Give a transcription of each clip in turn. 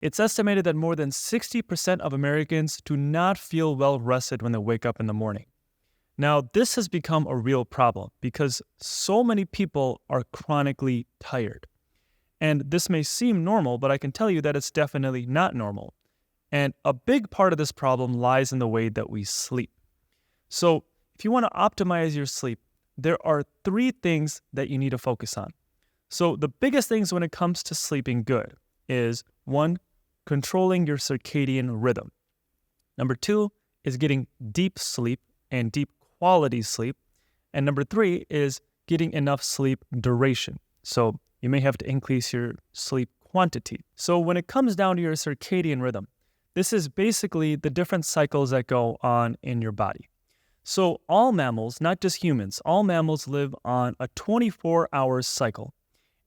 It's estimated that more than 60% of Americans do not feel well rested when they wake up in the morning. Now, this has become a real problem because so many people are chronically tired. And this may seem normal, but I can tell you that it's definitely not normal. And a big part of this problem lies in the way that we sleep. So, if you want to optimize your sleep, there are 3 things that you need to focus on. So, the biggest things when it comes to sleeping good is 1, controlling your circadian rhythm. Number 2 is getting deep sleep and deep quality sleep. And number 3 is getting enough sleep duration. So, you may have to increase your sleep quantity. So, when it comes down to your circadian rhythm, this is basically the different cycles that go on in your body. So all mammals, not just humans, all mammals live on a 24-hour cycle.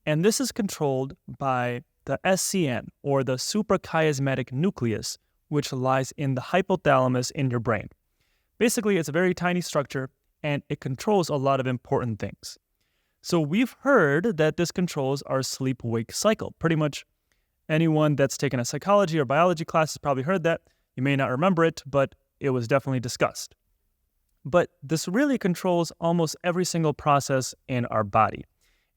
And this is controlled by the SCN, or the suprachiasmatic nucleus, which lies in the hypothalamus in your brain. Basically, it's a very tiny structure, and it controls a lot of important things. So we've heard that this controls our sleep-wake cycle. Pretty much anyone that's taken a psychology or biology class has probably heard that. You may not remember it, but it was definitely discussed. But this really controls almost every single process in our body.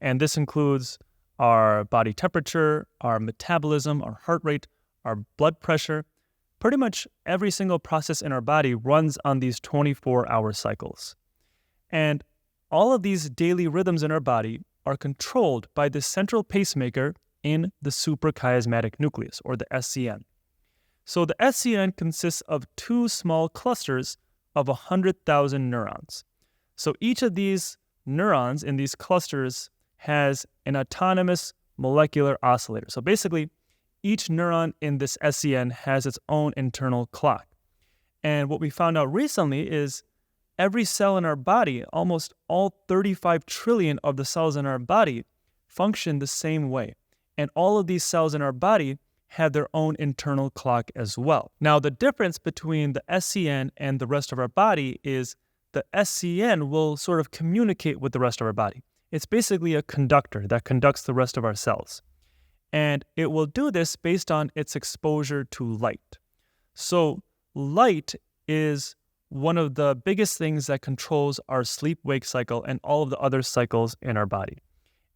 And this includes our body temperature, our metabolism, our heart rate, our blood pressure. Pretty much every single process in our body runs on these 24-hour cycles. And all of these daily rhythms in our body are controlled by the central pacemaker in the suprachiasmatic nucleus, or the SCN. So the SCN consists of 2 small clusters of 100,000 neurons. So each of these neurons in these clusters has an autonomous molecular oscillator. So basically, each neuron in this SCN has its own internal clock. And what we found out recently is every cell in our body, almost all 35 trillion of the cells in our body, function the same way. And all of these cells in our body have their own internal clock as well. Now, the difference between the SCN and the rest of our body is the SCN will sort of communicate with the rest of our body. It's basically a conductor that conducts the rest of our cells. And it will do this based on its exposure to light. So light is one of the biggest things that controls our sleep-wake cycle and all of the other cycles in our body.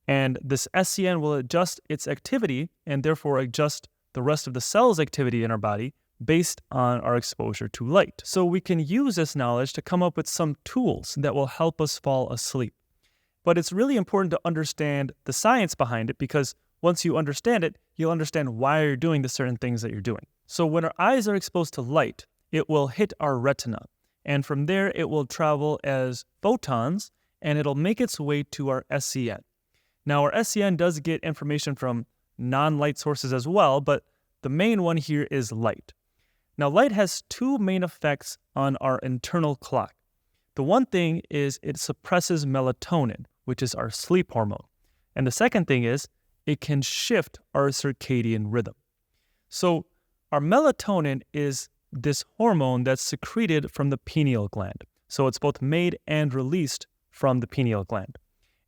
And this SCN will adjust its activity and therefore adjust the rest of the cell's activity in our body based on our exposure to light. So we can use this knowledge to come up with some tools that will help us fall asleep. But it's really important to understand the science behind it, because once you understand it, you'll understand why you're doing the certain things that you're doing. So when our eyes are exposed to light, it will hit our retina. And from there, it will travel as photons, and it'll make its way to our SCN. Now, our SCN does get information from non-light sources as well, but the main one here is light. Now, light has 2 main effects on our internal clock. The one thing is it suppresses melatonin, which is our sleep hormone. And the second thing is it can shift our circadian rhythm. So our melatonin is this hormone that's secreted from the pineal gland. So it's both made and released from the pineal gland.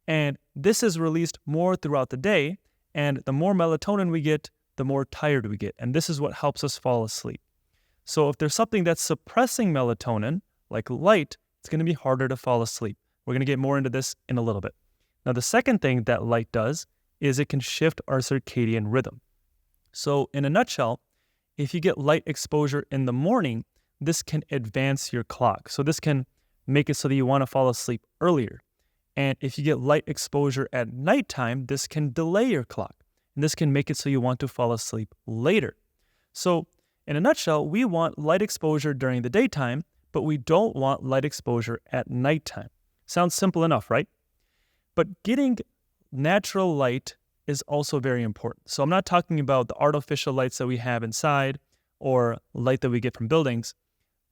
And this is released more throughout the day, and the more melatonin we get, the more tired we get. And this is what helps us fall asleep. So if there's something that's suppressing melatonin, like light, it's going to be harder to fall asleep. We're going to get more into this in a little bit. Now, the second thing that light does is it can shift our circadian rhythm. So in a nutshell, if you get light exposure in the morning, this can advance your clock. So this can make it so that you want to fall asleep earlier. And if you get light exposure at nighttime, this can delay your clock. And this can make it so you want to fall asleep later. So in a nutshell, we want light exposure during the daytime, but we don't want light exposure at nighttime. Sounds simple enough, right? But getting natural light is also very important. So I'm not talking about the artificial lights that we have inside or light that we get from buildings.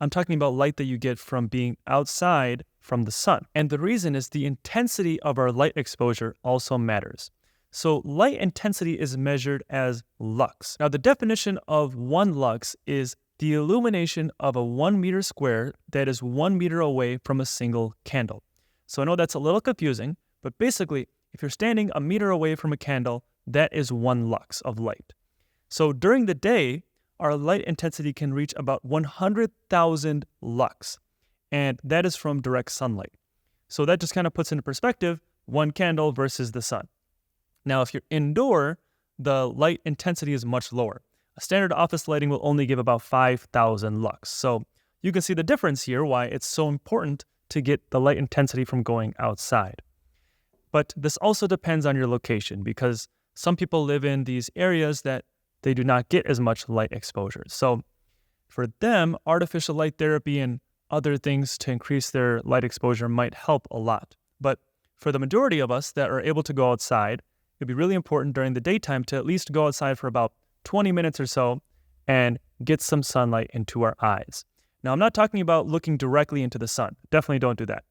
I'm talking about light that you get from being outside from the sun. And the reason is the intensity of our light exposure also matters. So light intensity is measured as lux. Now, the definition of 1 lux is the illumination of a 1 meter square that is 1 meter away from a single candle. So I know that's a little confusing, but basically, if you're standing a meter away from a candle, that is 1 lux of light. So during the day, our light intensity can reach about 100,000 lux, and that is from direct sunlight. So that just kind of puts into perspective one candle versus the sun. Now, if you're indoor, the light intensity is much lower. A standard office lighting will only give about 5,000 lux. So you can see the difference here, why it's so important to get the light intensity from going outside. But this also depends on your location, because some people live in these areas that they do not get as much light exposure. So for them, artificial light therapy and other things to increase their light exposure might help a lot. But for the majority of us that are able to go outside, it'd be really important during the daytime to at least go outside for about 20 minutes or so and get some sunlight into our eyes. Now, I'm not talking about looking directly into the sun. Definitely don't do that.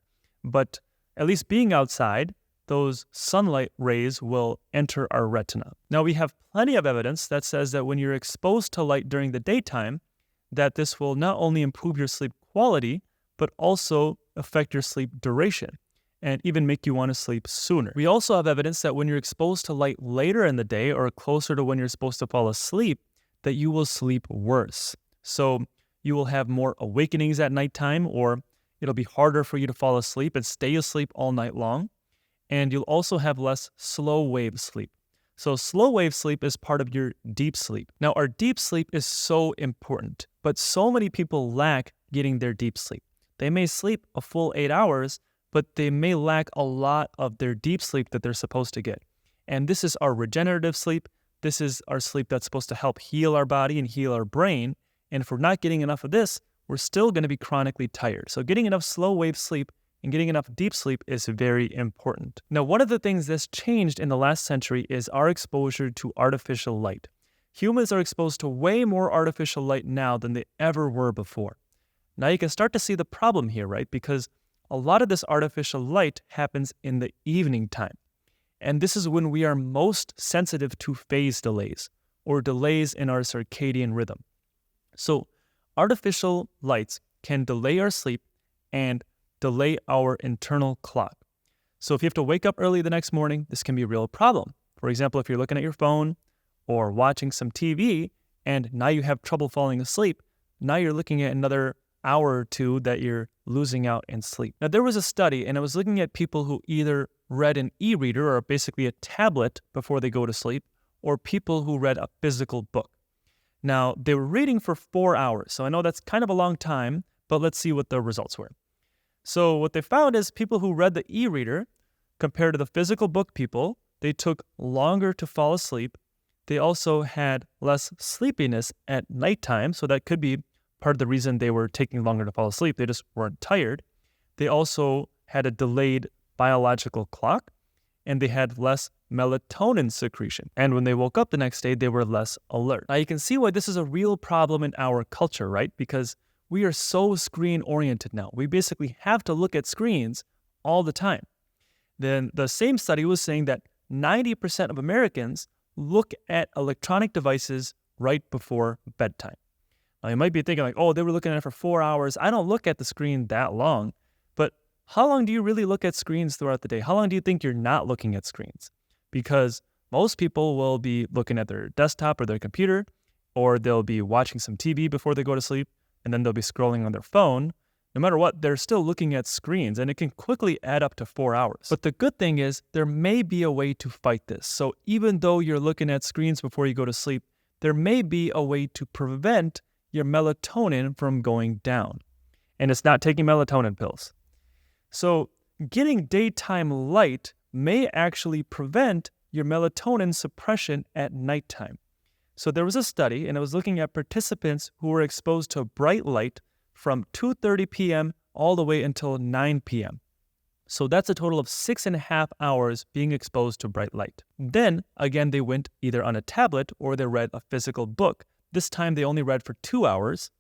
But at least being outside, those sunlight rays will enter our retina. Now, we have plenty of evidence that says that when you're exposed to light during the daytime, that this will not only improve your sleep quality, but also affect your sleep duration and even make you want to sleep sooner. We also have evidence that when you're exposed to light later in the day or closer to when you're supposed to fall asleep, that you will sleep worse. So you will have more awakenings at nighttime, or it'll be harder for you to fall asleep and stay asleep all night long. And you'll also have less slow wave sleep. So slow wave sleep is part of your deep sleep. Now, our deep sleep is so important, but so many people lack getting their deep sleep. They may sleep a full 8 hours, but they may lack a lot of their deep sleep that they're supposed to get. And this is our regenerative sleep. This is our sleep that's supposed to help heal our body and heal our brain. And if we're not getting enough of this, we're still going to be chronically tired. So getting enough slow wave sleep and getting enough deep sleep is very important. Now, one of the things that's changed in the last century is our exposure to artificial light. Humans are exposed to way more artificial light now than they ever were before. Now, you can start to see the problem here, right? Because a lot of this artificial light happens in the evening time. And this is when we are most sensitive to phase delays or delays in our circadian rhythm. So artificial lights can delay our sleep and delay our internal clock. So if you have to wake up early the next morning, this can be a real problem. For example, if you're looking at your phone or watching some TV and now you have trouble falling asleep, now you're looking at another hour or two that you're losing out in sleep. Now, there was a study, and it was looking at people who either read an e-reader, or basically a tablet, before they go to sleep, or people who read a physical book. Now, they were reading for 4 hours. So I know that's kind of a long time, but let's see what the results were. So what they found is people who read the e-reader, compared to the physical book people, they took longer to fall asleep. They also had less sleepiness at nighttime, so that could be part of the reason they were taking longer to fall asleep. They just weren't tired. They also had a delayed biological clock, and they had less melatonin secretion. And when they woke up the next day, they were less alert. Now, you can see why this is a real problem in our culture, right? Because we are so screen-oriented now. We basically have to look at screens all the time. Then the same study was saying that 90% of Americans look at electronic devices right before bedtime. Now, you might be thinking like, oh, they were looking at it for 4 hours. I don't look at the screen that long. But how long do you really look at screens throughout the day? How long do you think you're not looking at screens? Because most people will be looking at their desktop or their computer, or they'll be watching some TV before they go to sleep, and then they'll be scrolling on their phone. No matter what, they're still looking at screens, and it can quickly add up to 4 hours. But the good thing is there may be a way to fight this. So even though you're looking at screens before you go to sleep, there may be a way to prevent your melatonin from going down. And it's not taking melatonin pills. So getting daytime light may actually prevent your melatonin suppression at nighttime. So there was a study, and it was looking at participants who were exposed to bright light from 2:30 p.m. all the way until 9 p.m. So that's a total of 6.5 hours being exposed to bright light. Then, again, they went either on a tablet or they read a physical book. This time they only read for 2 hours.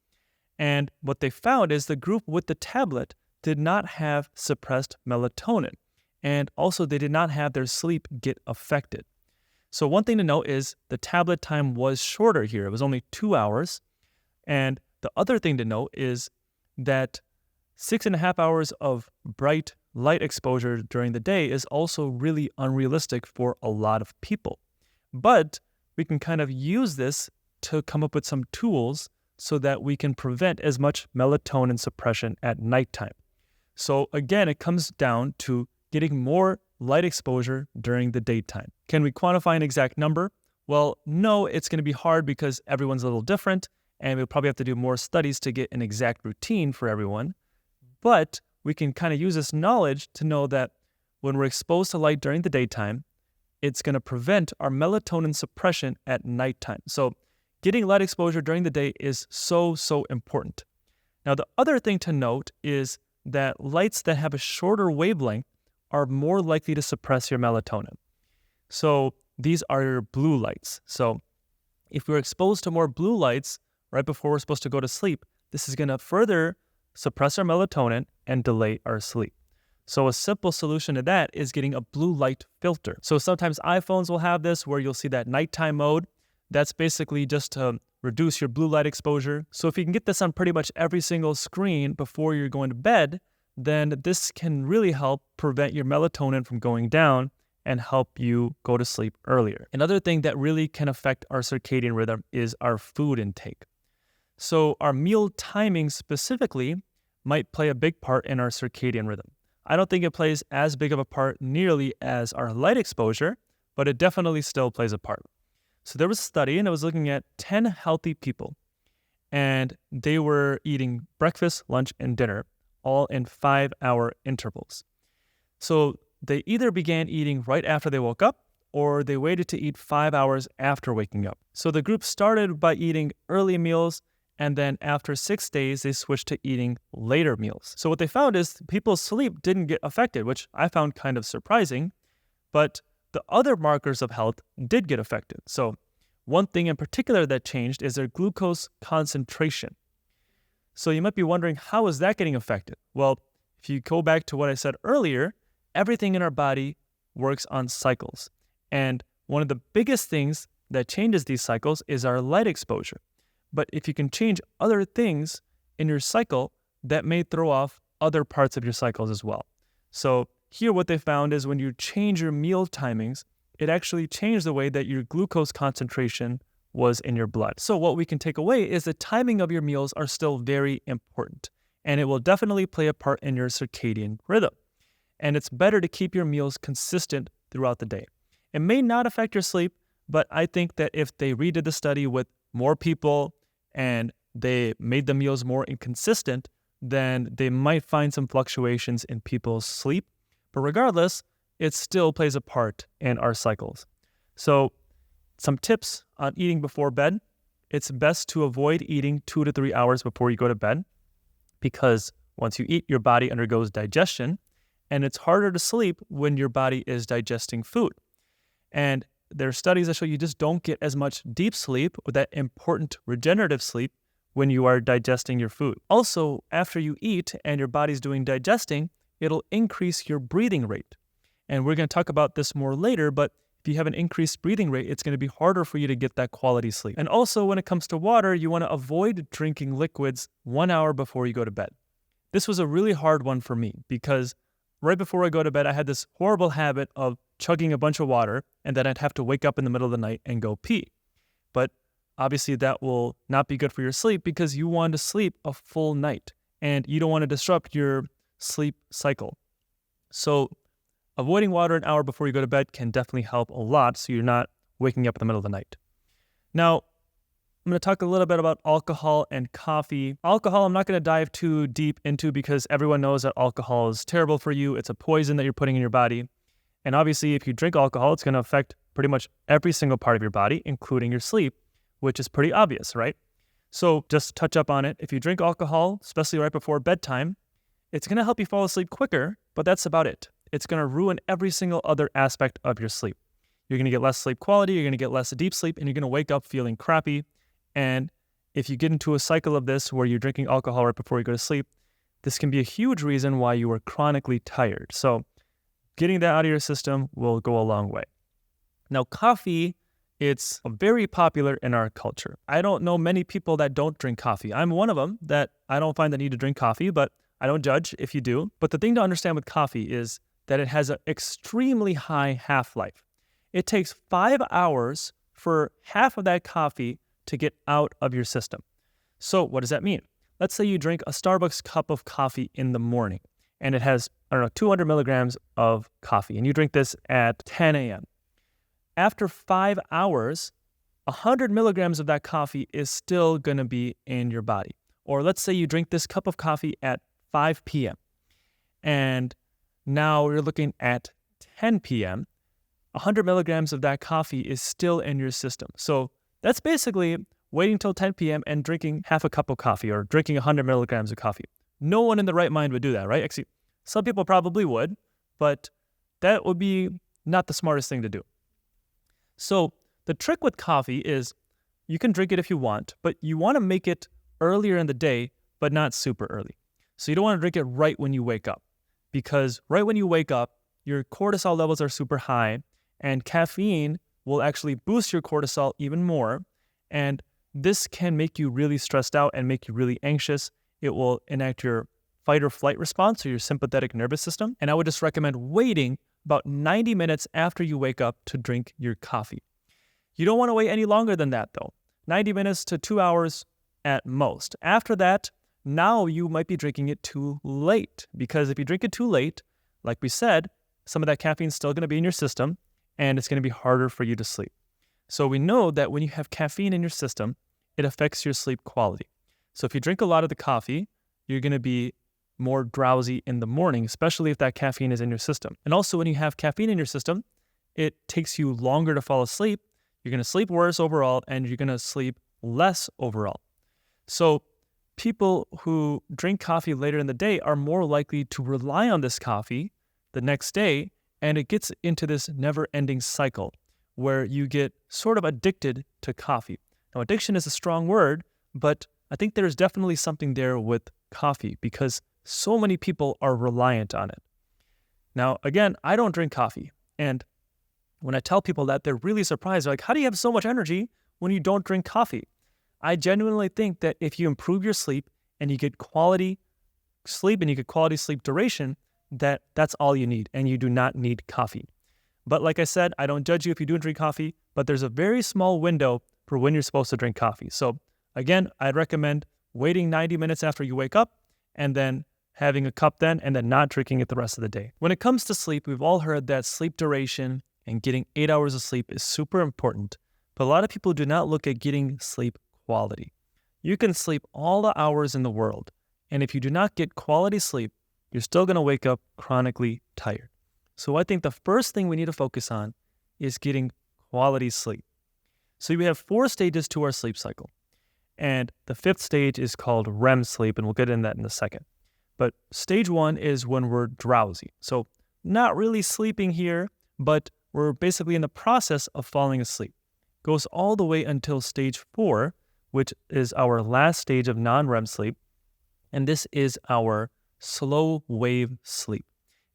And what they found is the group with the tablet did not have suppressed melatonin. And also they did not have their sleep get affected. So one thing to note is the tablet time was shorter here. It was only 2 hours. And the other thing to note is that 6.5 hours of bright light exposure during the day is also really unrealistic for a lot of people. But we can kind of use this to come up with some tools so that we can prevent as much melatonin suppression at nighttime. So again, it comes down to getting more light exposure during the daytime. Can we quantify an exact number? Well, no, it's going to be hard because everyone's a little different, and we'll probably have to do more studies to get an exact routine for everyone. But we can kind of use this knowledge to know that when we're exposed to light during the daytime, it's going to prevent our melatonin suppression at nighttime. So getting light exposure during the day is so important. Now, the other thing to note is that lights that have a shorter wavelength are more likely to suppress your melatonin. So these are your blue lights. So if we're exposed to more blue lights right before we're supposed to go to sleep, this is going to further suppress our melatonin and delay our sleep. So a simple solution to that is getting a blue light filter. So sometimes iPhones will have this where you'll see that nighttime mode. That's basically just to reduce your blue light exposure. So if you can get this on pretty much every single screen before you're going to bed, then this can really help prevent your melatonin from going down and help you go to sleep earlier. Another thing that really can affect our circadian rhythm is our food intake. So our meal timing specifically might play a big part in our circadian rhythm. I don't think it plays as big of a part nearly as our light exposure, but it definitely still plays a part. So there was a study, and it was looking at 10 healthy people, and they were eating breakfast, lunch, and dinner, all in 5-hour intervals. So they either began eating right after they woke up, or they waited to eat 5 hours after waking up. So the group started by eating early meals, and then after 6 days, they switched to eating later meals. So what they found is people's sleep didn't get affected, which I found kind of surprising, but the other markers of health did get affected. So one thing in particular that changed is their glucose concentration. So you might be wondering, how is that getting affected? Well, if you go back to what I said earlier, everything in our body works on cycles. And one of the biggest things that changes these cycles is our light exposure. But if you can change other things in your cycle, that may throw off other parts of your cycles as well. So here what they found is when you change your meal timings, it actually changed the way that your glucose concentration was in your blood. So what we can take away is the timing of your meals are still very important, and it will definitely play a part in your circadian rhythm. And it's better to keep your meals consistent throughout the day. It may not affect your sleep, but I think that if they redid the study with more people and they made the meals more inconsistent, then they might find some fluctuations in people's sleep. But regardless, it still plays a part in our cycles. So some tips on eating before bed. It's best to avoid eating 2 to 3 hours before you go to bed, because once you eat, your body undergoes digestion, and it's harder to sleep when your body is digesting food. And there are studies that show you just don't get as much deep sleep or that important regenerative sleep when you are digesting your food. Also, after you eat and your body's doing digesting, it'll increase your breathing rate. And we're going to talk about this more later, but if you have an increased breathing rate, it's going to be harder for you to get that quality sleep. And also, when it comes to water, you want to avoid drinking liquids 1 hour before you go to bed. This was a really hard one for me because right before I go to bed, I had this horrible habit of chugging a bunch of water, and then I'd have to wake up in the middle of the night and go pee. But obviously that will not be good for your sleep because you want to sleep a full night and you don't want to disrupt your sleep cycle. So avoiding water an hour before you go to bed can definitely help a lot so you're not waking up in the middle of the night. Now, I'm going to talk a little bit about alcohol and coffee. Alcohol, I'm not going to dive too deep into because everyone knows that alcohol is terrible for you. It's a poison that you're putting in your body. And obviously, if you drink alcohol, it's going to affect pretty much every single part of your body, including your sleep, which is pretty obvious, right? So just touch up on it. If you drink alcohol, especially right before bedtime, it's going to help you fall asleep quicker, but that's about it. It's going to ruin every single other aspect of your sleep. You're going to get less sleep quality, you're going to get less deep sleep, and you're going to wake up feeling crappy. And if you get into a cycle of this where you're drinking alcohol right before you go to sleep, this can be a huge reason why you are chronically tired. So getting that out of your system will go a long way. Now, coffee, it's very popular in our culture. I don't know many people that don't drink coffee. I'm one of them that I don't find the need to drink coffee, but I don't judge if you do. But the thing to understand with coffee is that it has an extremely high half-life. It takes 5 hours for half of that coffee to get out of your system. So what does that mean? Let's say you drink a Starbucks cup of coffee in the morning and it has, 200 milligrams of coffee, and you drink this at 10 a.m. After 5 hours, 100 milligrams of that coffee is still going to be in your body. Or let's say you drink this cup of coffee at 5 p.m. and now you're looking at 10 p.m., 100 milligrams of that coffee is still in your system. So that's basically waiting till 10 p.m. and drinking half a cup of coffee or drinking 100 milligrams of coffee. No one in the right mind would do that, right? Actually, some people probably would, but that would be not the smartest thing to do. So the trick with coffee is you can drink it if you want, but you want to make it earlier in the day, but not super early. So you don't want to drink it right when you wake up, because right when you wake up, your cortisol levels are super high, and caffeine will actually boost your cortisol even more. And this can make you really stressed out and make you really anxious. It will enact your fight or flight response or your sympathetic nervous system. And I would just recommend waiting about 90 minutes after you wake up to drink your coffee. You don't want to wait any longer than that though. 90 minutes to 2 hours at most. After that, now you might be drinking it too late, because if you drink it too late, like we said, some of that caffeine is still going to be in your system and it's going to be harder for you to sleep. So we know that when you have caffeine in your system, it affects your sleep quality. So if you drink a lot of the coffee, you're going to be more drowsy in the morning, especially if that caffeine is in your system. And also when you have caffeine in your system, it takes you longer to fall asleep. You're going to sleep worse overall, and you're going to sleep less overall. So people who drink coffee later in the day are more likely to rely on this coffee the next day, and it gets into this never-ending cycle where you get sort of addicted to coffee. Now, addiction is a strong word, but I think there's definitely something there with coffee because so many people are reliant on it. Now, again, I don't drink coffee, and when I tell people that, they're really surprised. They're like, how do you have so much energy when you don't drink coffee? I genuinely think that if you improve your sleep and you get quality sleep and you get quality sleep duration, that's all you need, and you do not need coffee. But like I said, I don't judge you if you do drink coffee, but there's a very small window for when you're supposed to drink coffee. So again, I'd recommend waiting 90 minutes after you wake up and then having a cup then, and then not drinking it the rest of the day. When it comes to sleep, we've all heard that sleep duration and getting 8 hours of sleep is super important, but a lot of people do not look at getting sleep quality. You can sleep all the hours in the world, and if you do not get quality sleep, you're still going to wake up chronically tired. So I think the first thing we need to focus on is getting quality sleep. So we have 4 stages to our sleep cycle, and the 5th stage is called REM sleep, and we'll get into that in a second. But stage 1 is when we're drowsy. So not really sleeping here, but we're basically in the process of falling asleep. Goes all the way until stage 4, which is our last stage of non-REM sleep. And this is our slow wave sleep.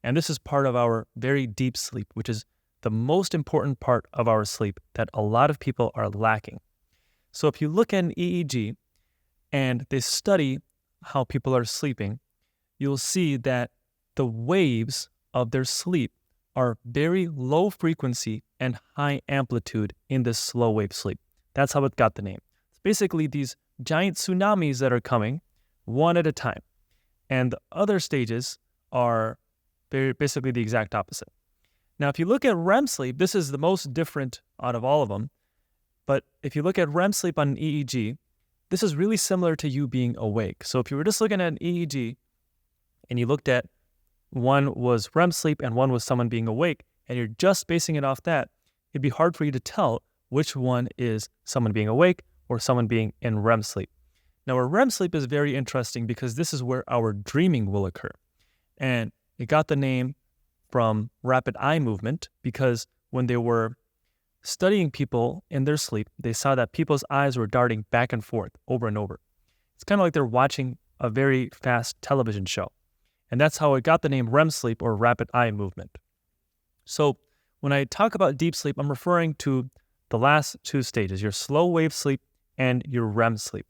And this is part of our very deep sleep, which is the most important part of our sleep that a lot of people are lacking. So if you look at an EEG and they study how people are sleeping, you'll see that the waves of their sleep are very low frequency and high amplitude in this slow wave sleep. That's how it got the name. It's basically these giant tsunamis that are coming one at a time. And the other stages are basically the exact opposite. Now, if you look at REM sleep, this is the most different out of all of them. But if you look at REM sleep on an EEG, this is really similar to you being awake. So if you were just looking at an EEG and you looked at one was REM sleep and one was someone being awake, and you're just basing it off that, it'd be hard for you to tell which one is someone being awake or someone being in REM sleep. Now, our REM sleep is very interesting because this is where our dreaming will occur. And it got the name from rapid eye movement because when they were studying people in their sleep, they saw that people's eyes were darting back and forth over and over. It's kind of like they're watching a very fast television show. And that's how it got the name REM sleep or rapid eye movement. So when I talk about deep sleep, I'm referring to the last 2 stages, your slow wave sleep and your REM sleep,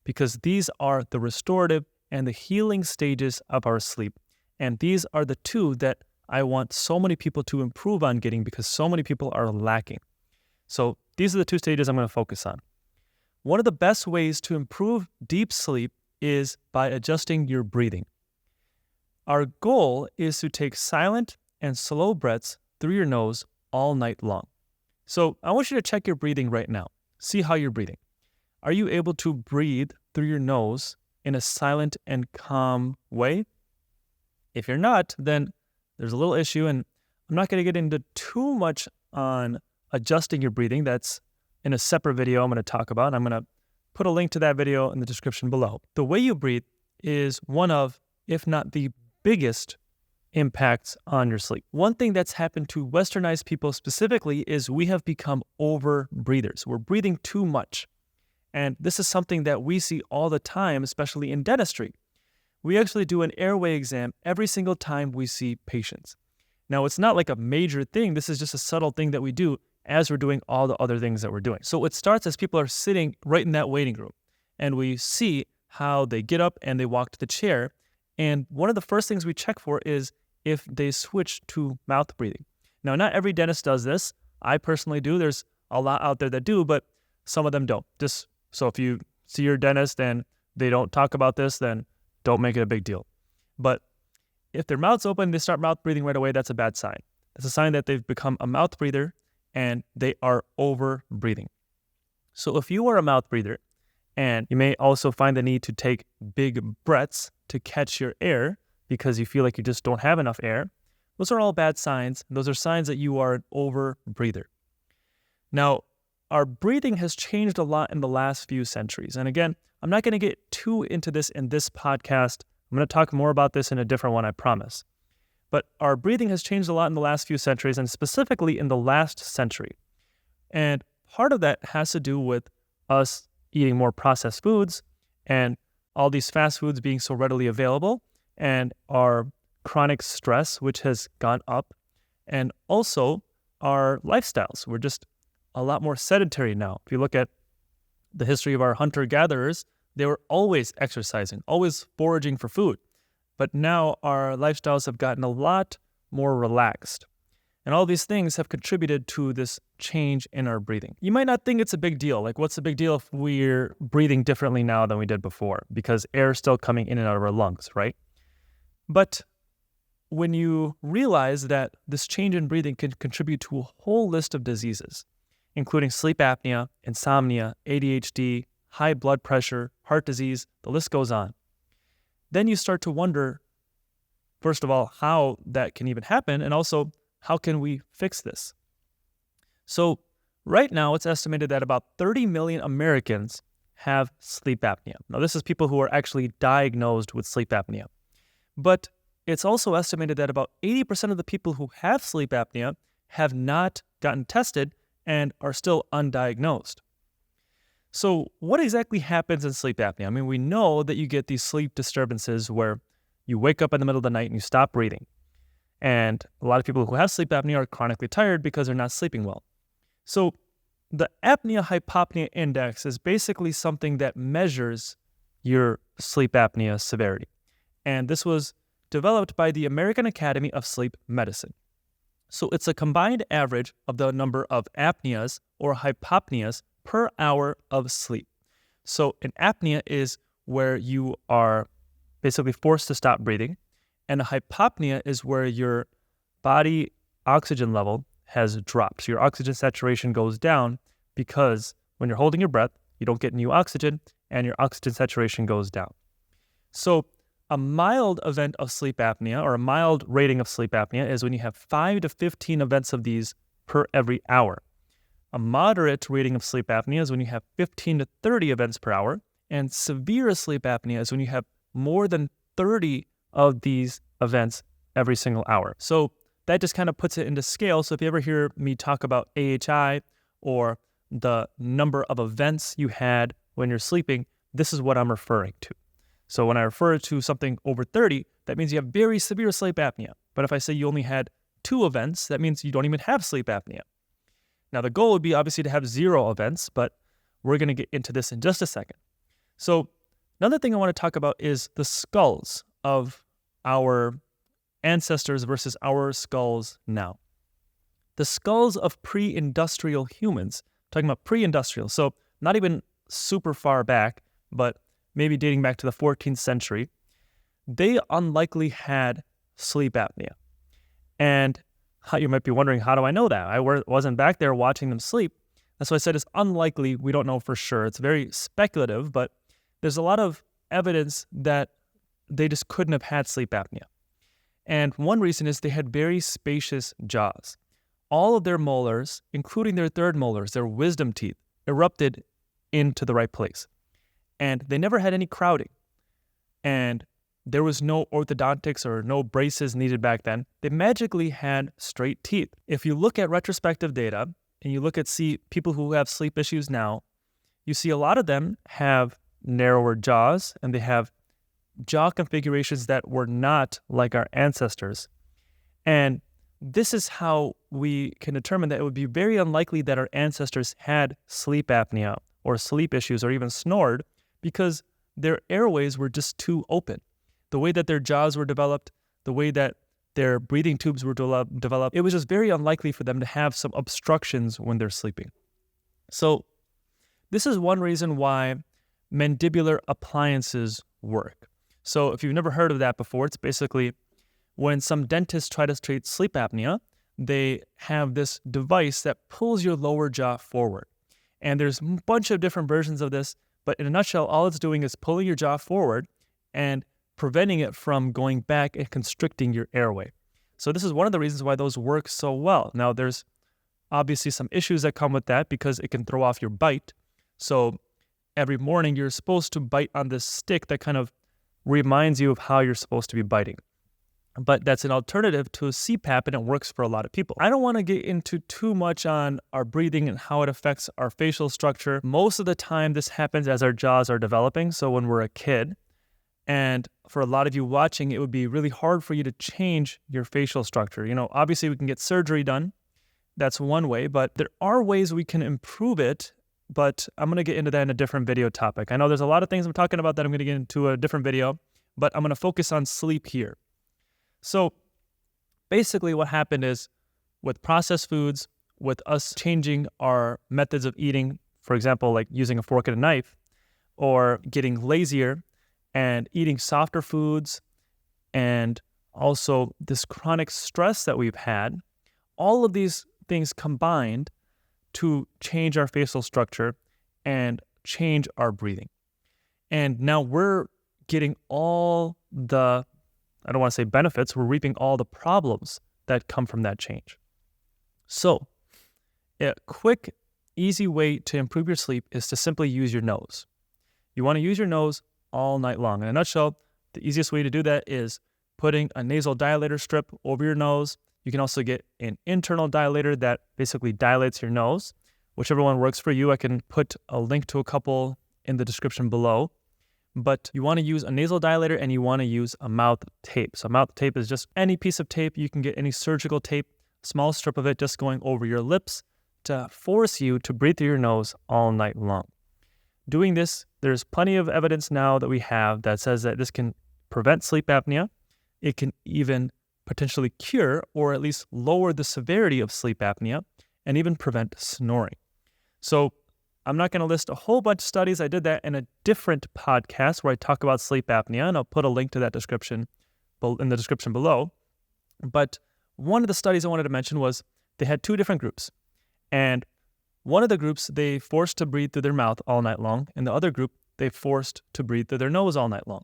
because these are the restorative and the healing stages of our sleep. And these are the 2 that I want so many people to improve on getting because so many people are lacking. So these are the 2 stages I'm going to focus on. One of the best ways to improve deep sleep is by adjusting your breathing. Our goal is to take silent and slow breaths through your nose all night long. So I want you to check your breathing right now. See how you're breathing. Are you able to breathe through your nose in a silent and calm way? If you're not, then there's a little issue, and I'm not going to get into too much on adjusting your breathing. That's in a separate video I'm going to talk about. I'm going to put a link to that video in the description below. The way you breathe is one of, if not the biggest, impacts on your sleep. One thing that's happened to westernized people specifically is we have become over breathers. We're breathing too much. And this is something that we see all the time, especially in dentistry. We actually do an airway exam every single time we see patients. Now, it's not like a major thing. This is just a subtle thing that we do as we're doing all the other things that we're doing. So it starts as people are sitting right in that waiting room, and we see how they get up and they walk to the chair. And one of the first things we check for is if they switch to mouth breathing. Now, not every dentist does this. I personally do. There's a lot out there that do, but some of them don't. Just so if you see your dentist and they don't talk about this, then don't make it a big deal. But if their mouth's open, they start mouth breathing right away, that's a bad sign. It's a sign that they've become a mouth breather and they are over breathing. So if you are a mouth breather, and you may also find the need to take big breaths to catch your air because you feel like you just don't have enough air, those are all bad signs. Those are signs that you are an over breather. Now, our breathing has changed a lot in the last few centuries. And again, I'm not going to get too into this in this podcast. I'm going to talk more about this in a different one, I promise. But our breathing has changed a lot in the last few centuries, and specifically in the last century. And part of that has to do with us eating more processed foods and all these fast foods being so readily available, and our chronic stress, which has gone up, and also our lifestyles. We're just a lot more sedentary now. If you look at the history of our hunter-gatherers, they were always exercising, always foraging for food. But now our lifestyles have gotten a lot more relaxed. And all these things have contributed to this change in our breathing. You might not think it's a big deal. Like, what's the big deal if we're breathing differently now than we did before? Because air is still coming in and out of our lungs, right? But when you realize that this change in breathing can contribute to a whole list of diseases, including sleep apnea, insomnia, ADHD, high blood pressure, heart disease, the list goes on. Then you start to wonder, first of all, how that can even happen, and also, how can we fix this? So right now, it's estimated that about 30 million Americans have sleep apnea. Now, this is people who are actually diagnosed with sleep apnea. But it's also estimated that about 80% of the people who have sleep apnea have not gotten tested and are still undiagnosed. So what exactly happens in sleep apnea? I mean, we know that you get these sleep disturbances where you wake up in the middle of the night and you stop breathing. And a lot of people who have sleep apnea are chronically tired because they're not sleeping well. So the apnea-hypopnea index is basically something that measures your sleep apnea severity. And this was developed by the American Academy of Sleep Medicine. So it's a combined average of the number of apneas or hypopneas per hour of sleep. So an apnea is where you are basically forced to stop breathing, and a hypopnea is where your body oxygen level has dropped. So your oxygen saturation goes down because when you're holding your breath, you don't get new oxygen, and your oxygen saturation goes down. So a mild event of sleep apnea, or a mild rating of sleep apnea, is when you have 5 to 15 events of these per every hour. A moderate rating of sleep apnea is when you have 15 to 30 events per hour, and severe sleep apnea is when you have more than 30 of these events every single hour. So that just kind of puts it into scale. So if you ever hear me talk about AHI or the number of events you had when you're sleeping, this is what I'm referring to. So when I refer to something over 30, that means you have very severe sleep apnea. But if I say you only had 2 events, that means you don't even have sleep apnea. Now, the goal would be obviously to have 0 events, but we're going to get into this in just a second. So another thing I want to talk about is the skulls of our ancestors versus our skulls now. the skulls of pre-industrial humans, talking about pre-industrial, so not even super far back, but maybe dating back to the 14th century, they unlikely had sleep apnea. And you might be wondering, how do I know that? I wasn't back there watching them sleep. That's why I said it's unlikely. We don't know for sure. It's very speculative, but there's a lot of evidence that they just couldn't have had sleep apnea. And one reason is they had very spacious jaws. All of their molars, including their third molars, their wisdom teeth, erupted into the right place. And they never had any crowding. And there was no orthodontics or no braces needed back then. They magically had straight teeth. If you look at retrospective data and you look at people who have sleep issues now, you see a lot of them have narrower jaws and they have jaw configurations that were not like our ancestors. And this is how we can determine that it would be very unlikely that our ancestors had sleep apnea or sleep issues or even snored, because their airways were just too open. The way that their jaws were developed, the way that their breathing tubes were developed, it was just very unlikely for them to have some obstructions when they're sleeping. So this is one reason why mandibular appliances work. So if you've never heard of that before, it's basically when some dentists try to treat sleep apnea, they have this device that pulls your lower jaw forward. And there's a bunch of different versions of this, but in a nutshell, all it's doing is pulling your jaw forward and preventing it from going back and constricting your airway. So this is one of the reasons why those work so well. Now, there's obviously some issues that come with that because it can throw off your bite. So every morning you're supposed to bite on this stick that kind of reminds you of how you're supposed to be biting. But that's an alternative to a CPAP, and it works for a lot of people. I don't want to get into too much on our breathing and how it affects our facial structure. Most of the time, this happens as our jaws are developing, so when we're a kid. And for a lot of you watching, it would be really hard for you to change your facial structure. Obviously we can get surgery done. That's one way, but there are ways we can improve it, but I'm going to get into that in a different video topic. I know there's a lot of things I'm talking about that I'm going to get into a different video, but I'm going to focus on sleep here. So basically what happened is with processed foods, with us changing our methods of eating, for example, like using a fork and a knife, or getting lazier and eating softer foods, and also this chronic stress that we've had, all of these things combined to change our facial structure and change our breathing. And now we're getting all the, I don't want to say benefits, we're reaping all the problems that come from that change. So a quick, easy way to improve your sleep is to simply use your nose. You want to use your nose all night long. In a nutshell, the easiest way to do that is putting a nasal dilator strip over your nose. You can also get an internal dilator that basically dilates your nose. Whichever one works for you, I can put a link to a couple in the description below. But you want to use a nasal dilator and you want to use a mouth tape. So mouth tape is just any piece of tape. You can get any surgical tape, small strip of it just going over your lips to force you to breathe through your nose all night long. Doing this, there's plenty of evidence now that we have that says that this can prevent sleep apnea. It can even potentially cure or at least lower the severity of sleep apnea and even prevent snoring. So I'm not going to list a whole bunch of studies. I did that in a different podcast where I talk about sleep apnea, and I'll put a link to that description in the description below. But one of the studies I wanted to mention was they had two different groups. And one of the groups, they forced to breathe through their mouth all night long, and the other group, they forced to breathe through their nose all night long.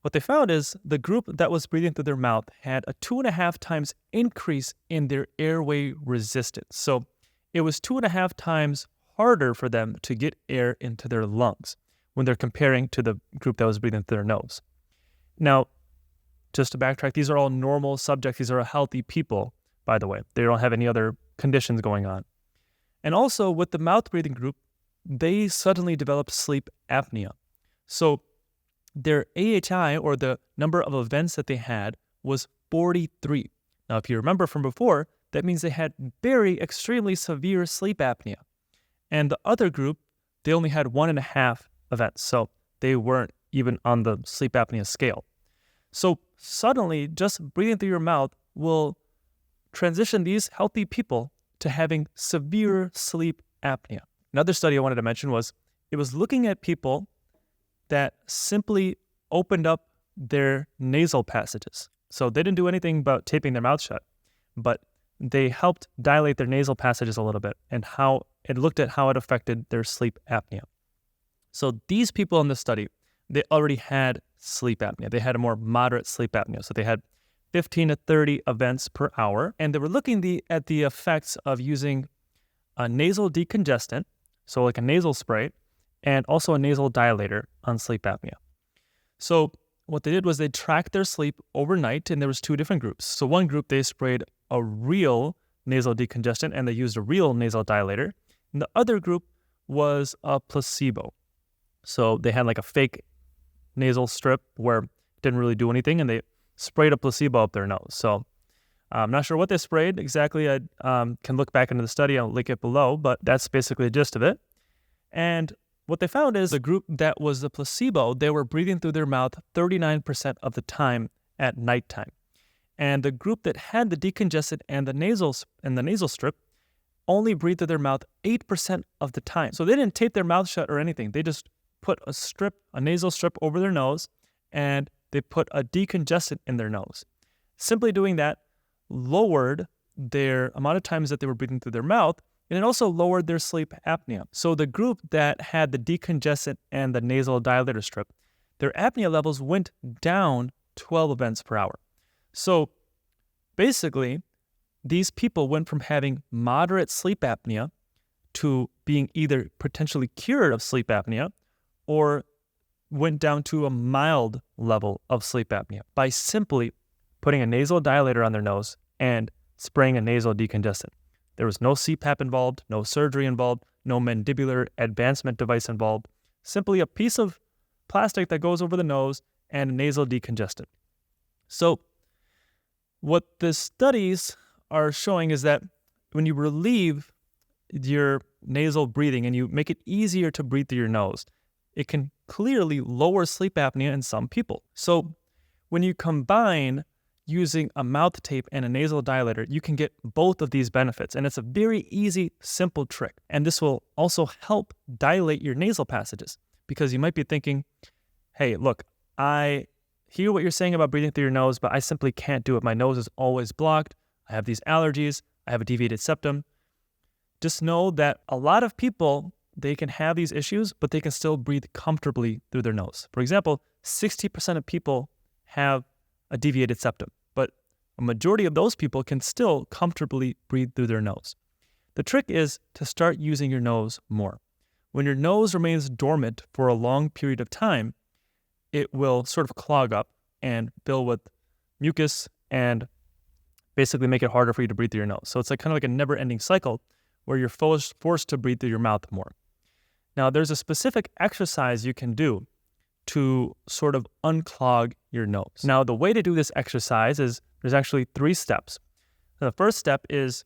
What they found is the group that was breathing through their mouth had a 2.5 times increase in their airway resistance. So it was 2.5 times harder for them to get air into their lungs when they're comparing to the group that was breathing through their nose. Now, just to backtrack, these are all normal subjects. These are healthy people, by the way. They don't have any other conditions going on. And also with the mouth breathing group, they suddenly developed sleep apnea. So their AHI, or the number of events that they had, was 43. Now, if you remember from before, that means they had very extremely severe sleep apnea. And the other group, they only had 1.5 events. So they weren't even on the sleep apnea scale. So suddenly, just breathing through your mouth will transitioned these healthy people to having severe sleep apnea. Another study I wanted to mention was it was looking at people that simply opened up their nasal passages. So they didn't do anything about taping their mouth shut, but they helped dilate their nasal passages a little bit and how it looked at how it affected their sleep apnea. So these people in the study, they already had sleep apnea. They had a more moderate sleep apnea. So they had 15 to 30 events per hour. And they were looking at the effects of using a nasal decongestant, so like a nasal spray, and also a nasal dilator on sleep apnea. So what they did was they tracked their sleep overnight, and there was two different groups. So one group, they sprayed a real nasal decongestant, and they used a real nasal dilator. And the other group was a placebo. So they had like a fake nasal strip where it didn't really do anything, and they sprayed a placebo up their nose. So I'm not sure what they sprayed exactly. I can look back into the study. I'll link it below, but that's basically the gist of it. And what they found is the group that was the placebo, they were breathing through their mouth 39% of the time at nighttime. And the group that had the decongestant and the nasal strip only breathed through their mouth 8% of the time. So they didn't tape their mouth shut or anything. They just put a nasal strip over their nose, and they put a decongestant in their nose. Simply doing that lowered their amount of times that they were breathing through their mouth, and it also lowered their sleep apnea. So the group that had the decongestant and the nasal dilator strip, their apnea levels went down 12 events per hour. So basically, these people went from having moderate sleep apnea to being either potentially cured of sleep apnea or went down to a mild level of sleep apnea by simply putting a nasal dilator on their nose and spraying a nasal decongestant. There was no CPAP involved, no surgery involved, no mandibular advancement device involved, simply a piece of plastic that goes over the nose and a nasal decongestant. So what the studies are showing is that when you relieve your nasal breathing and you make it easier to breathe through your nose, it can clearly lower sleep apnea in some people. So when you combine using a mouth tape and a nasal dilator, you can get both of these benefits. And it's a very easy, simple trick. And this will also help dilate your nasal passages, because you might be thinking, hey, look, I hear what you're saying about breathing through your nose, but I simply can't do it. My nose is always blocked. I have these allergies. I have a deviated septum. Just know that a lot of people, they can have these issues, but they can still breathe comfortably through their nose. For example, 60% of people have a deviated septum, but a majority of those people can still comfortably breathe through their nose. The trick is to start using your nose more. When your nose remains dormant for a long period of time, it will sort of clog up and fill with mucus and basically make it harder for you to breathe through your nose. So it's like kind of like a never-ending cycle where you're forced to breathe through your mouth more. Now, there's a specific exercise you can do to sort of unclog your nose. Now, the way to do this exercise is there's actually 3 steps. The first step is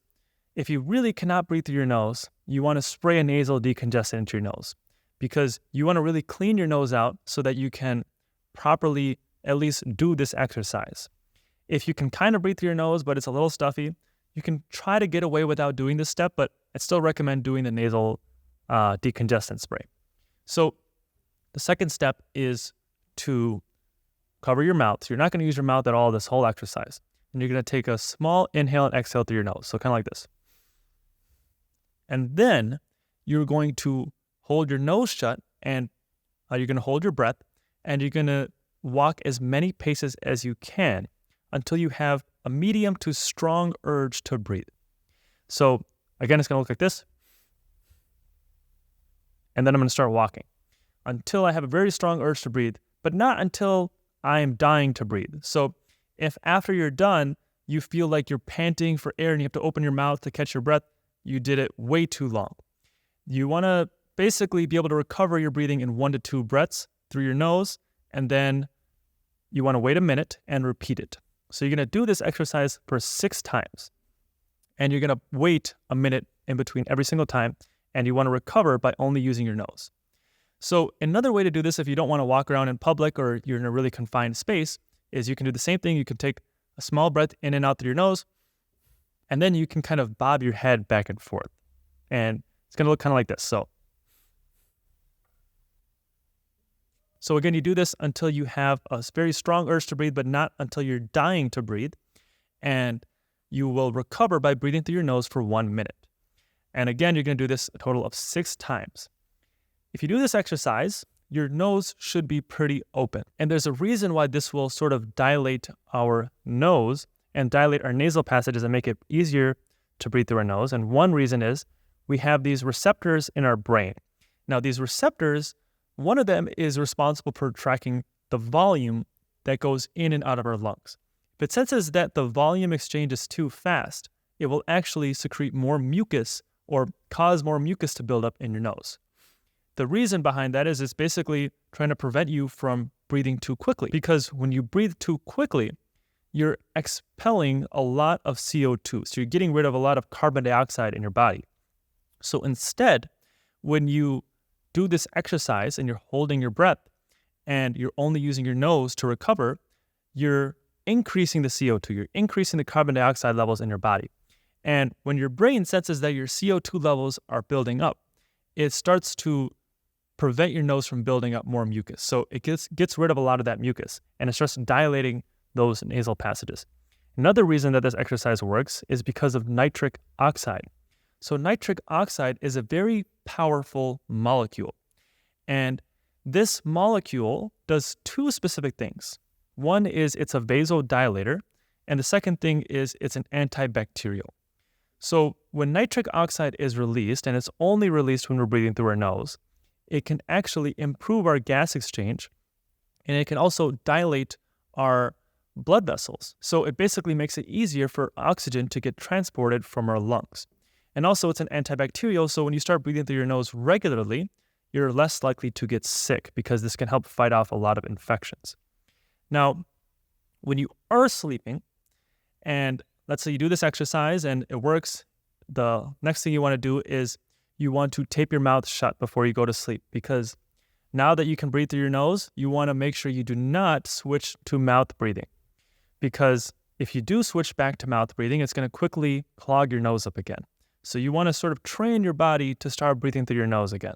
if you really cannot breathe through your nose, you want to spray a nasal decongestant into your nose, because you want to really clean your nose out so that you can properly at least do this exercise. If you can kind of breathe through your nose, but it's a little stuffy, you can try to get away without doing this step, but I'd still recommend doing the nasal decongestant spray. So the second step is to cover your mouth. So you're not going to use your mouth at all this whole exercise. And you're going to take a small inhale and exhale through your nose. So kind of like this. And then you're going to hold your nose shut, and you're going to hold your breath, and you're going to walk as many paces as you can until you have a medium to strong urge to breathe. So again, it's going to look like this. And then I'm going to start walking until I have a very strong urge to breathe, but not until I am dying to breathe. So if after you're done, you feel like you're panting for air and you have to open your mouth to catch your breath, you did it way too long. You want to basically be able to recover your breathing in 1 to 2 breaths through your nose, and then you want to wait a minute and repeat it. So you're going to do this exercise for 6 times, and you're going to wait a minute in between every single time, and you want to recover by only using your nose. So another way to do this, if you don't want to walk around in public or you're in a really confined space, is you can do the same thing. You can take a small breath in and out through your nose, And then you can kind of bob your head back and forth. And it's going to look kind of like this. So again, you do this until you have a very strong urge to breathe, but not until you're dying to breathe. And you will recover by breathing through your nose for 1 minute. And again, you're going to do this a total of 6 times. If you do this exercise, your nose should be pretty open. And there's a reason why this will sort of dilate our nose and dilate our nasal passages and make it easier to breathe through our nose. And one reason is we have these receptors in our brain. Now, these receptors, one of them is responsible for tracking the volume that goes in and out of our lungs. If it senses that the volume exchange is too fast, it will actually secrete more mucus or cause more mucus to build up in your nose. The reason behind that is it's basically trying to prevent you from breathing too quickly, because when you breathe too quickly, you're expelling a lot of CO2. So you're getting rid of a lot of carbon dioxide in your body. So instead, when you do this exercise and you're holding your breath and you're only using your nose to recover, you're increasing the CO2, you're increasing the carbon dioxide levels in your body. And when your brain senses that your CO2 levels are building up, it starts to prevent your nose from building up more mucus. So it gets rid of a lot of that mucus and it starts dilating those nasal passages. Another reason that this exercise works is because of nitric oxide. So nitric oxide is a very powerful molecule. And this molecule does 2 specific things. One is it's a vasodilator, and the second thing is it's an antibacterial. So when nitric oxide is released, and it's only released when we're breathing through our nose, it can actually improve our gas exchange, and it can also dilate our blood vessels. So it basically makes it easier for oxygen to get transported from our lungs. And also it's an antibacterial, so when you start breathing through your nose regularly, you're less likely to get sick because this can help fight off a lot of infections. Now, when you are sleeping, and let's say you do this exercise and it works, the next thing you want to do is you want to tape your mouth shut before you go to sleep, because now that you can breathe through your nose, you want to make sure you do not switch to mouth breathing, because if you do switch back to mouth breathing, it's going to quickly clog your nose up again. So you want to sort of train your body to start breathing through your nose again.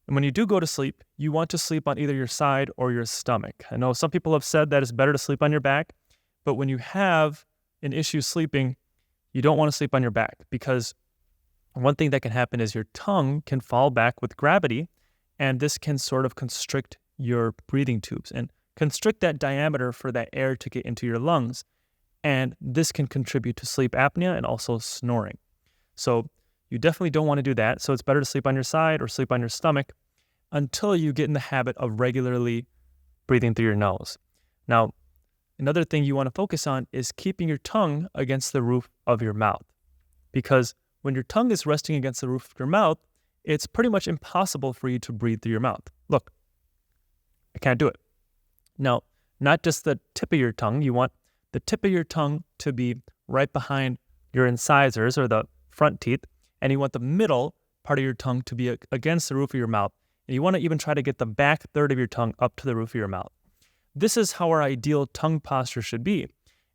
And when you do go to sleep, you want to sleep on either your side or your stomach. I know some people have said that it's better to sleep on your back, but when you have an issue sleeping, you don't want to sleep on your back, because one thing that can happen is your tongue can fall back with gravity, and this can sort of constrict your breathing tubes and constrict that diameter for that air to get into your lungs. And this can contribute to sleep apnea and also snoring. So you definitely don't want to do that. So it's better to sleep on your side or sleep on your stomach until you get in the habit of regularly breathing through your nose. Now, another thing you want to focus on is keeping your tongue against the roof of your mouth, because when your tongue is resting against the roof of your mouth, it's pretty much impossible for you to breathe through your mouth. Look, I can't do it. Now, not just the tip of your tongue. You want the tip of your tongue to be right behind your incisors or the front teeth, and you want the middle part of your tongue to be against the roof of your mouth. And you want to even try to get the back third of your tongue up to the roof of your mouth. This is how our ideal tongue posture should be.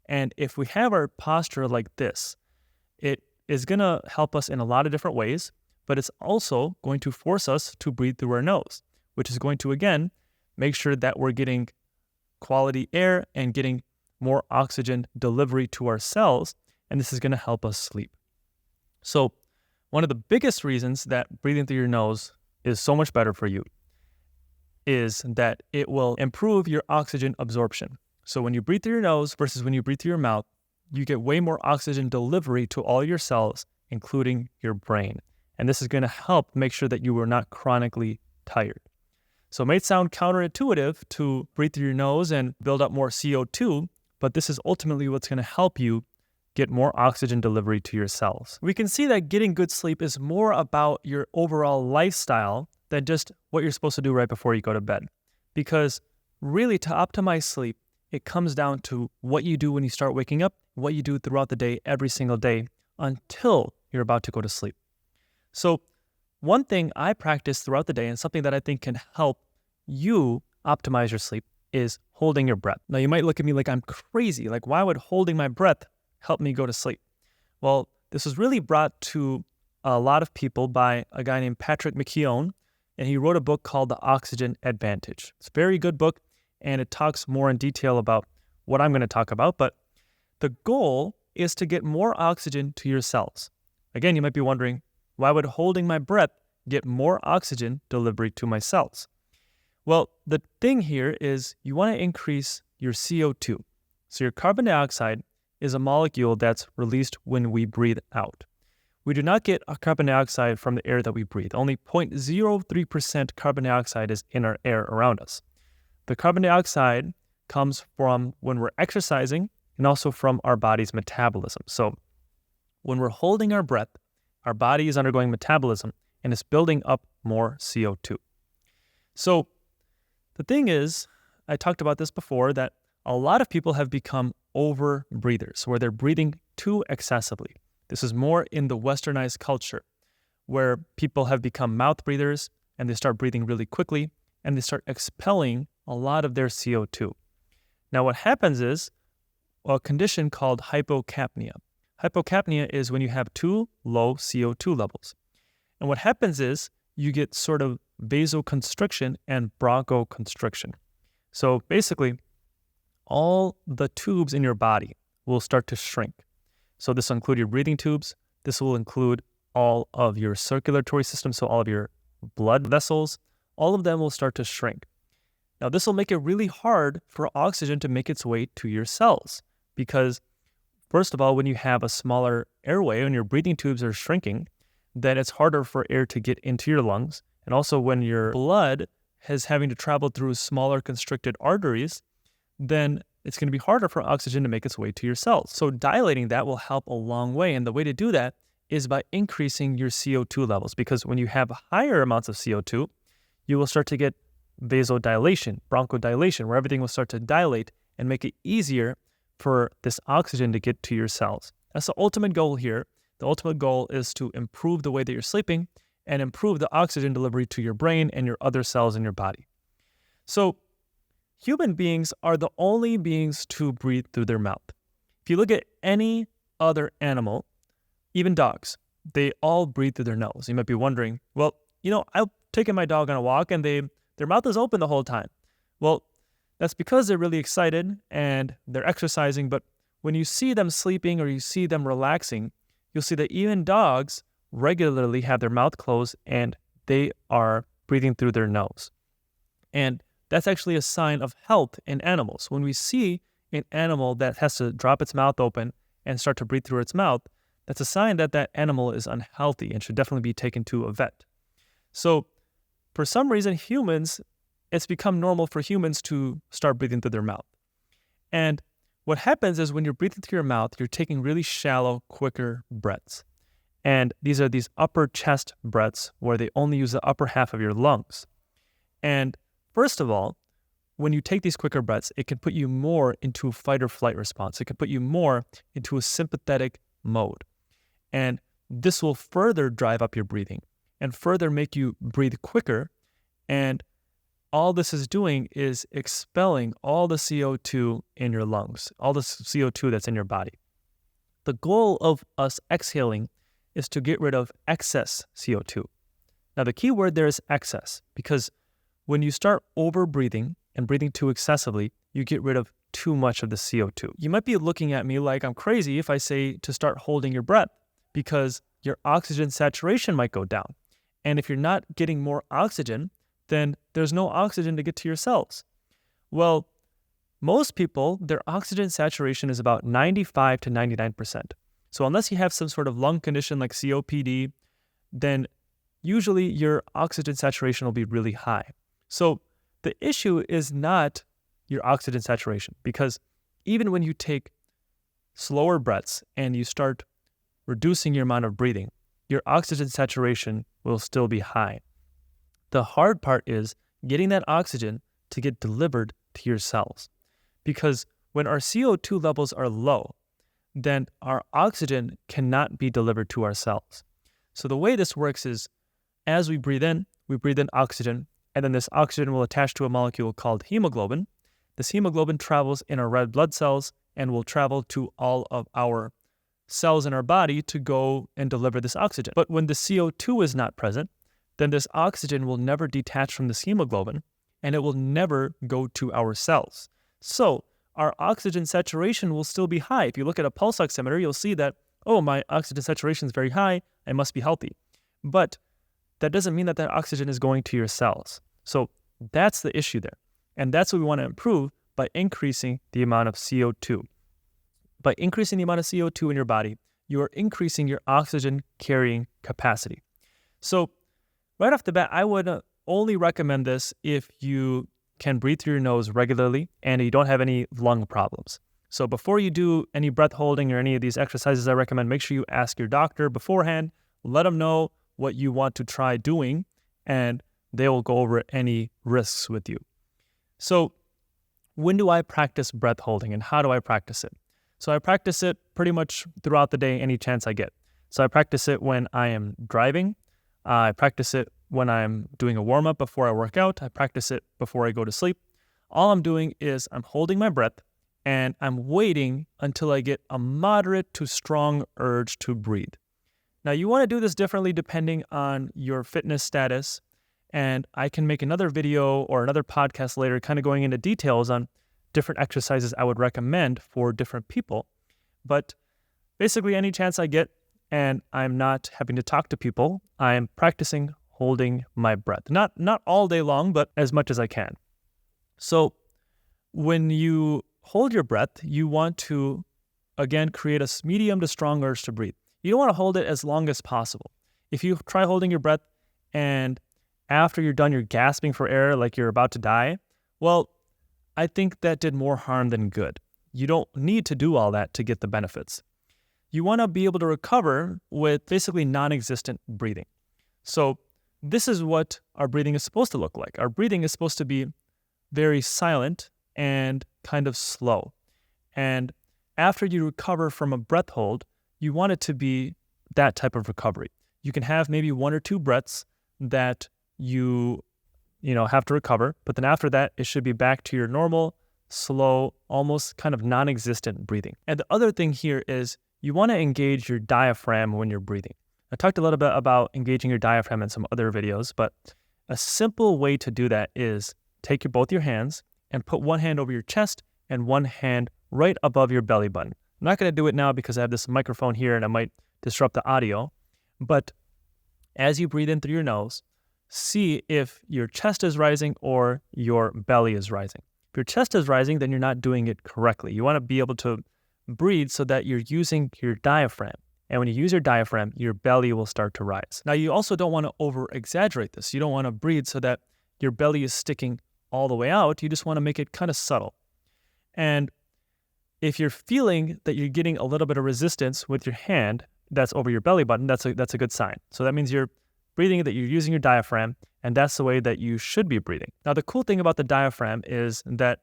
And if we have our posture like this, it is going to help us in a lot of different ways, but it's also going to force us to breathe through our nose, which is going to, again, make sure that we're getting quality air and getting more oxygen delivery to our cells, and this is going to help us sleep. So one of the biggest reasons that breathing through your nose is so much better for you is that it will improve your oxygen absorption. So when you breathe through your nose versus when you breathe through your mouth, you get way more oxygen delivery to all your cells, including your brain. And this is going to help make sure that you are not chronically tired. So it may sound counterintuitive to breathe through your nose and build up more CO2, but this is ultimately what's going to help you get more oxygen delivery to your cells. We can see that getting good sleep is more about your overall lifestyle than just what you're supposed to do right before you go to bed. Because really, to optimize sleep, it comes down to what you do when you start waking up, what you do throughout the day, every single day, until you're about to go to sleep. So one thing I practice throughout the day, and something that I think can help you optimize your sleep, is holding your breath. Now, you might look at me like I'm crazy. Like, why would holding my breath help me go to sleep? Well, this was really brought to a lot of people by a guy named Patrick McKeown, and he wrote a book called The Oxygen Advantage. It's a very good book, and it talks more in detail about what I'm going to talk about, but the goal is to get more oxygen to your cells. Again, you might be wondering, why would holding my breath get more oxygen delivery to my cells? Well, the thing here is you want to increase your CO2. So your carbon dioxide is a molecule that's released when we breathe out. We do not get carbon dioxide from the air that we breathe. Only 0.03% carbon dioxide is in our air around us. The carbon dioxide comes from when we're exercising and also from our body's metabolism. So when we're holding our breath, our body is undergoing metabolism and it's building up more CO2. So the thing is, I talked about this before, that a lot of people have become over breathers, where they're breathing too excessively. This is more in the westernized culture, where people have become mouth breathers and they start breathing really quickly and they start expelling a lot of their CO2. Now, what happens is a condition called hypocapnia. Hypocapnia is when you have too low CO2 levels. And what happens is you get sort of vasoconstriction and bronchoconstriction. So basically, all the tubes in your body will start to shrink. So this will include your breathing tubes. This will include all of your circulatory system, so all of your blood vessels. All of them will start to shrink. Now, this will make it really hard for oxygen to make its way to your cells because, first of all, when you have a smaller airway and your breathing tubes are shrinking, then it's harder for air to get into your lungs. And also when your blood is having to travel through smaller constricted arteries, then it's going to be harder for oxygen to make its way to your cells. So dilating that will help a long way. And the way to do that is by increasing your CO2 levels, because when you have higher amounts of CO2, you will start to get vasodilation, bronchodilation, where everything will start to dilate and make it easier for this oxygen to get to your cells. That's the ultimate goal here. The ultimate goal is to improve the way that you're sleeping and improve the oxygen delivery to your brain and your other cells in your body. So human beings are the only beings to breathe through their mouth. If you look at any other animal, even dogs, they all breathe through their nose. You might be wondering, well, I've taken my dog on a walk and their mouth is open the whole time. Well, that's because they're really excited and they're exercising, but when you see them sleeping or you see them relaxing, you'll see that even dogs regularly have their mouth closed and they are breathing through their nose. And that's actually a sign of health in animals. When we see an animal that has to drop its mouth open and start to breathe through its mouth, that's a sign that that animal is unhealthy and should definitely be taken to a vet. So for some reason, it's become normal for humans to start breathing through their mouth. And what happens is when you're breathing through your mouth, you're taking really shallow, quicker breaths. And these are these upper chest breaths where they only use the upper half of your lungs. And first of all, when you take these quicker breaths, it can put you more into a fight or flight response. It can put you more into a sympathetic mode. And this will further drive up your breathing and further make you breathe quicker. And all this is doing is expelling all the CO2 in your lungs, all the CO2 that's in your body. The goal of us exhaling is to get rid of excess CO2. Now, the key word there is excess, because when you start over breathing and breathing too excessively, you get rid of too much of the CO2. You might be looking at me like I'm crazy if I say to start holding your breath, because your oxygen saturation might go down. And if you're not getting more oxygen, then there's no oxygen to get to your cells. Well, most people, their oxygen saturation is about 95 to 99%. So unless you have some sort of lung condition like COPD, then usually your oxygen saturation will be really high. So the issue is not your oxygen saturation, because even when you take slower breaths and you start reducing your amount of breathing, your oxygen saturation will still be high. The hard part is getting that oxygen to get delivered to your cells. Because when our CO2 levels are low, then our oxygen cannot be delivered to our cells. So the way this works is, as we breathe in oxygen, and then this oxygen will attach to a molecule called hemoglobin. This hemoglobin travels in our red blood cells and will travel to all of our cells in our body to go and deliver this oxygen. But when the CO2 is not present, then this oxygen will never detach from this hemoglobin, and it will never go to our cells. So our oxygen saturation will still be high. If you look at a pulse oximeter, you'll see that, oh, my oxygen saturation is very high, I must be healthy. But that doesn't mean that that oxygen is going to your cells. So that's the issue there. And that's what we want to improve by increasing the amount of CO2. By increasing the amount of CO2 in your body, you are increasing your oxygen carrying capacity. So right off the bat, I would only recommend this if you can breathe through your nose regularly and you don't have any lung problems. So before you do any breath holding or any of these exercises I recommend, make sure you ask your doctor beforehand, let them know what you want to try doing, and they will go over any risks with you. So when do I practice breath holding and how do I practice it? So I practice it pretty much throughout the day, any chance I get. So I practice it when I am driving. I practice it when I'm doing a warm-up before I work out. I practice it before I go to sleep. All I'm doing is I'm holding my breath and I'm waiting until I get a moderate to strong urge to breathe. Now, you want to do this differently depending on your fitness status, and I can make another video or another podcast later kind of going into details on different exercises I would recommend for different people. But basically, any chance I get and I'm not having to talk to people, I'm practicing holding my breath. Not all day long, but as much as I can. So when you hold your breath, you want to, again, create a medium to strong urge to breathe. You don't want to hold it as long as possible. If you try holding your breath and after you're done, you're gasping for air like you're about to die, well, I think that did more harm than good. You don't need to do all that to get the benefits. You want to be able to recover with basically non-existent breathing. So this is what our breathing is supposed to look like. Our breathing is supposed to be very silent and kind of slow. And after you recover from a breath hold, you want it to be that type of recovery. You can have maybe 1 or 2 breaths that you have to recover, but then after that, it should be back to your normal, slow, almost kind of non-existent breathing. And the other thing here is you want to engage your diaphragm when you're breathing. I talked a little bit about engaging your diaphragm in some other videos, but a simple way to do that is take both your hands and put one hand over your chest and one hand right above your belly button. I'm not going to do it now because I have this microphone here and I might disrupt the audio, but as you breathe in through your nose, see if your chest is rising or your belly is rising. If your chest is rising, then you're not doing it correctly. You want to be able to breathe so that you're using your diaphragm. And when you use your diaphragm, your belly will start to rise. Now, you also don't want to over-exaggerate this. You don't want to breathe so that your belly is sticking all the way out. You just want to make it kind of subtle. And if you're feeling that you're getting a little bit of resistance with your hand that's over your belly button, that's a good sign. So that means you're breathing, that you're using your diaphragm, and that's the way that you should be breathing. Now, the cool thing about the diaphragm is that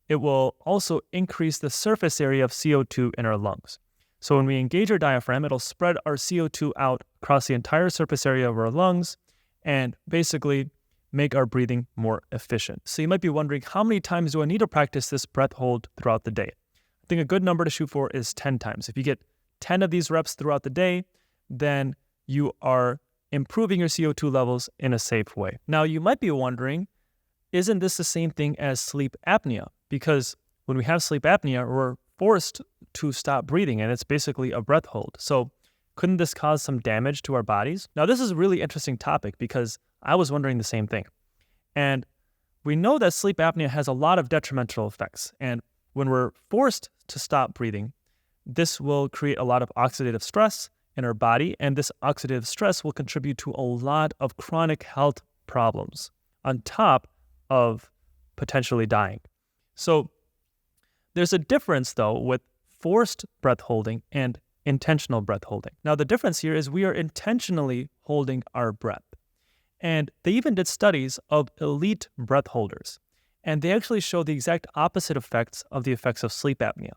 it will also increase the surface area of CO2 in our lungs. So when we engage our diaphragm, it'll spread our CO2 out across the entire surface area of our lungs and basically make our breathing more efficient. So you might be wondering, how many times do I need to practice this breath hold throughout the day? I think a good number to shoot for is 10 times. If you get 10 of these reps throughout the day, then you are improving your CO2 levels in a safe way. Now, you might be wondering, isn't this the same thing as sleep apnea? Because when we have sleep apnea, we're forced to stop breathing, and it's basically a breath hold. So couldn't this cause some damage to our bodies? Now, this is a really interesting topic because I was wondering the same thing. And we know that sleep apnea has a lot of detrimental effects. And when we're forced to stop breathing, this will create a lot of oxidative stress in our body, and this oxidative stress will contribute to a lot of chronic health problems on top of potentially dying. So there's a difference, though, with forced breath holding and intentional breath holding. Now, the difference here is we are intentionally holding our breath. And they even did studies of elite breath holders, and they actually show the exact opposite effects of the effects of sleep apnea.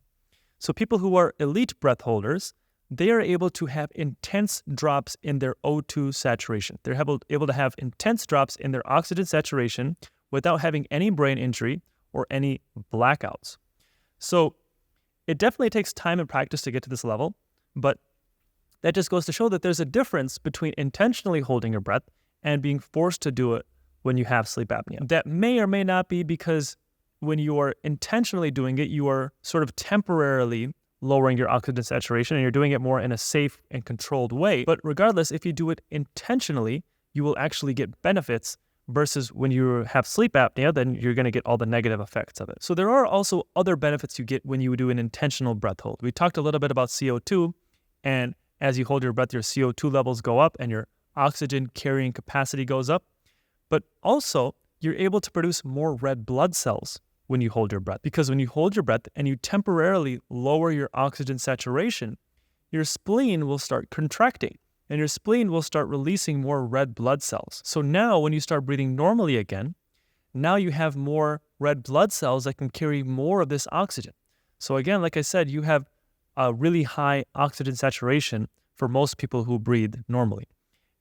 So people who are elite breath holders, they are able to have intense drops in their O2 saturation. They're able to have intense drops in their oxygen saturation without having any brain injury or any blackouts. So it definitely takes time and practice to get to this level, But that just goes to show that there's a difference between intentionally holding your breath and being forced to do it when you have sleep apnea. That may or may not be because when you are intentionally doing it, you are sort of temporarily lowering your oxygen saturation and you're doing it more in a safe and controlled way. But regardless, if you do it intentionally, you will actually get benefits versus when you have sleep apnea, then you're going to get all the negative effects of it. So there are also other benefits you get when you do an intentional breath hold. We talked a little bit about CO2, and as you hold your breath, your CO2 levels go up and your oxygen carrying capacity goes up. But also, you're able to produce more red blood cells when you hold your breath. Because when you hold your breath and you temporarily lower your oxygen saturation, your spleen will start contracting and your spleen will start releasing more red blood cells. So now when you start breathing normally again, now you have more red blood cells that can carry more of this oxygen. So again, like I said, you have a really high oxygen saturation for most people who breathe normally.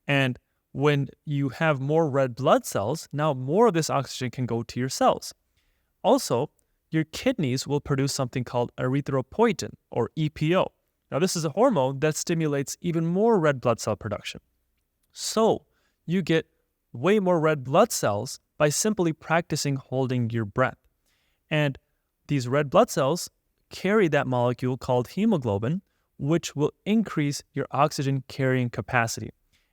And when you have more red blood cells, now more of this oxygen can go to your cells. Also, your kidneys will produce something called erythropoietin, or EPO. Now, this is a hormone that stimulates even more red blood cell production. So, you get way more red blood cells by simply practicing holding your breath. And these red blood cells carry that molecule called hemoglobin, which will increase your oxygen carrying capacity.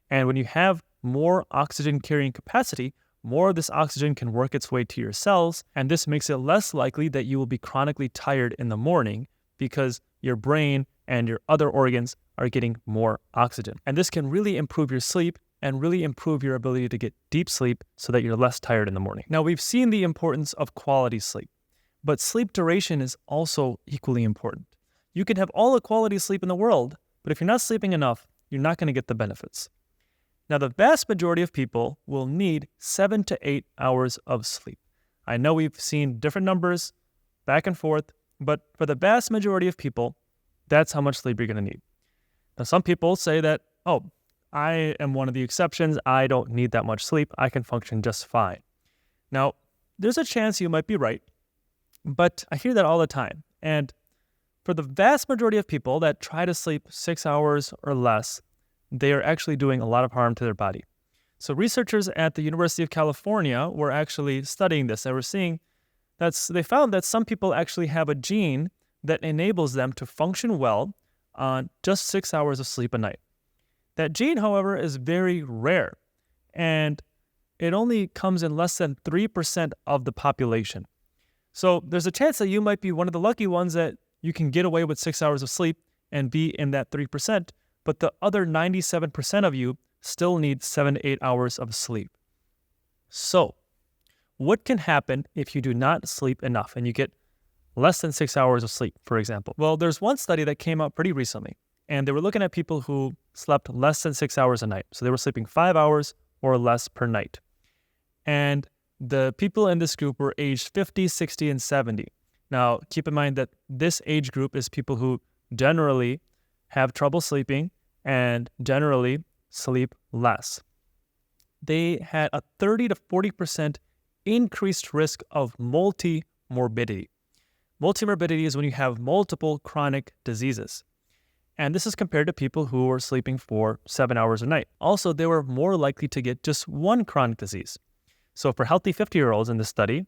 And when you have more oxygen carrying capacity, more of this oxygen can work its way to your cells, and this makes it less likely that you will be chronically tired in the morning because your brain and your other organs are getting more oxygen. And this can really improve your sleep and really improve your ability to get deep sleep so that you're less tired in the morning. Now, we've seen the importance of quality sleep, but sleep duration is also equally important. You can have all the quality sleep in the world, but if you're not sleeping enough, you're not going to get the benefits. Now, the vast majority of people will need 7 to 8 hours of sleep. I know we've seen different numbers back and forth, but for the vast majority of people, that's how much sleep you're going to need. Now, some people say that, oh, I am one of the exceptions. I don't need that much sleep. I can function just fine. Now, there's a chance you might be right, but I hear that all the time. And for the vast majority of people that try to sleep 6 hours or less, they are actually doing a lot of harm to their body. So researchers at the University of California were actually studying this. They found that some people actually have a gene that enables them to function well on just 6 hours of sleep a night. That gene, however, is very rare, and it only comes in less than 3% of the population. So there's a chance that you might be one of the lucky ones that you can get away with 6 hours of sleep and be in that 3%, but the other 97% of you still need 7 to 8 hours of sleep. So, what can happen if you do not sleep enough and you get less than 6 hours of sleep, for example? Well, there's one study that came out pretty recently, and they were looking at people who slept less than 6 hours a night. So they were sleeping 5 hours or less per night. And the people in this group were aged 50, 60, and 70. Now, keep in mind that this age group is people who generally have trouble sleeping and generally sleep less. They had a 30 to 40% increased risk of multi-morbidity. Multi-morbidity is when you have multiple chronic diseases. And this is compared to people who were sleeping for 7 hours a night. Also, they were more likely to get just one chronic disease. So for healthy 50-year-olds in this study,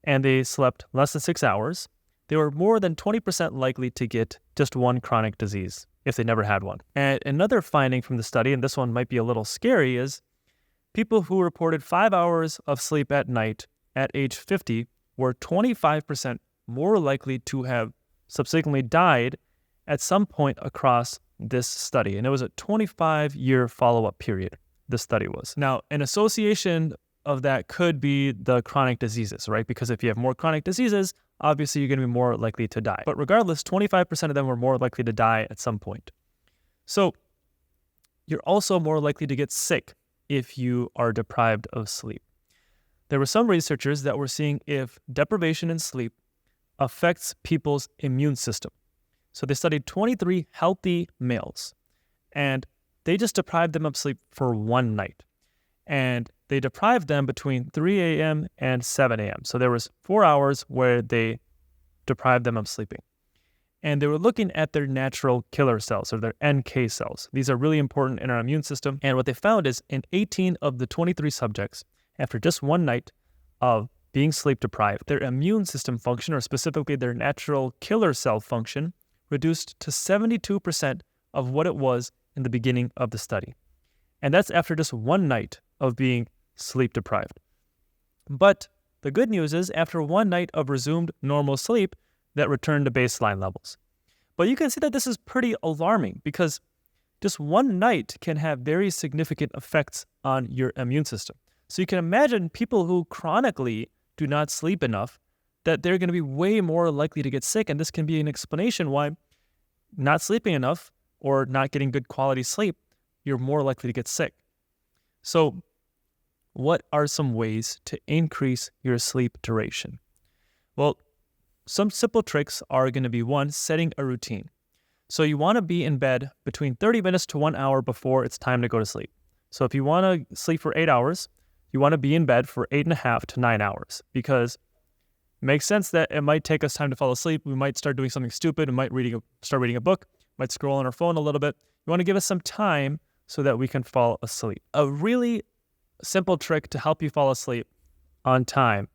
and they slept less than 6 hours, they were more than 20% likely to get just one chronic disease if they never had one. And another finding from the study, and this one might be a little scary, is people who reported 5 hours of sleep at night at age 50 were 25% more likely to have subsequently died at some point across this study. And it was a 25-year follow-up period, this study was. Now, an association of that could be the chronic diseases, right? Because if you have more chronic diseases, obviously you're going to be more likely to die. But regardless, 25% of them were more likely to die at some point. So you're also more likely to get sick if you are deprived of sleep. There were some researchers that were seeing if deprivation in sleep affects people's immune system. So they studied 23 healthy males, and they just deprived them of sleep for one night. And they deprived them between 3 a.m. and 7 a.m. So there was 4 hours where they deprived them of sleeping. And they were looking at their natural killer cells, or their NK cells. These are really important in our immune system. And what they found is in 18 of the 23 subjects, after just one night of being sleep deprived, their immune system function, or specifically their natural killer cell function, reduced to 72% of what it was in the beginning of the study. And that's after just one night of being sleep deprived. But the good news is, after one night of resumed normal sleep, that returned to baseline levels. But you can see that this is pretty alarming, because just one night can have very significant effects on your immune system. So you can imagine people who chronically do not sleep enough, that they're going to be way more likely to get sick. And this can be an explanation why not sleeping enough or not getting good quality sleep, you're more likely to get sick. So what are some ways to increase your sleep duration? Well, some simple tricks are going to be, one, setting a routine. So you want to be in bed between 30 minutes to 1 hour before it's time to go to sleep. So if you want to sleep for 8 hours, you want to be in bed for 8.5 to 9 hours, because it makes sense that it might take us time to fall asleep. We might start doing something stupid. We might start reading a book, might scroll on our phone a little bit. You want to give us some time so that we can fall asleep. A really simple trick to help you fall asleep on time,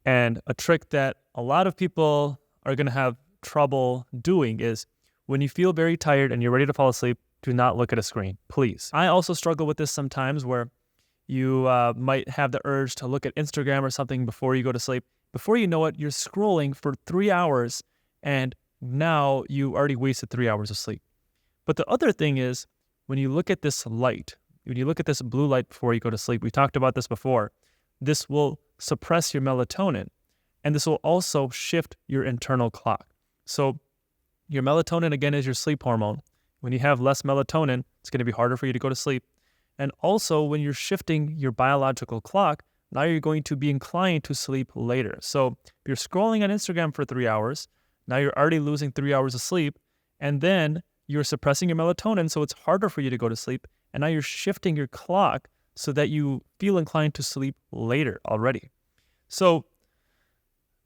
and a trick that a lot of people are going to have trouble doing, is when you feel very tired and you're ready to fall asleep, do not look at a screen, please. I also struggle with this sometimes, where you might have the urge to look at Instagram or something before you go to sleep. Before you know it, you're scrolling for 3 hours, and now you already wasted 3 hours of sleep. But the other thing is, when you look at this light, when you look at this blue light before you go to sleep, we talked about this before, this will suppress your melatonin, and this will also shift your internal clock. So your melatonin, again, is your sleep hormone. When you have less melatonin, it's going to be harder for you to go to sleep. And also, when you're shifting your biological clock, now you're going to be inclined to sleep later. So if you're scrolling on Instagram for 3 hours, now you're already losing 3 hours of sleep, and then you're suppressing your melatonin, so it's harder for you to go to sleep, and now you're shifting your clock so that you feel inclined to sleep later already. So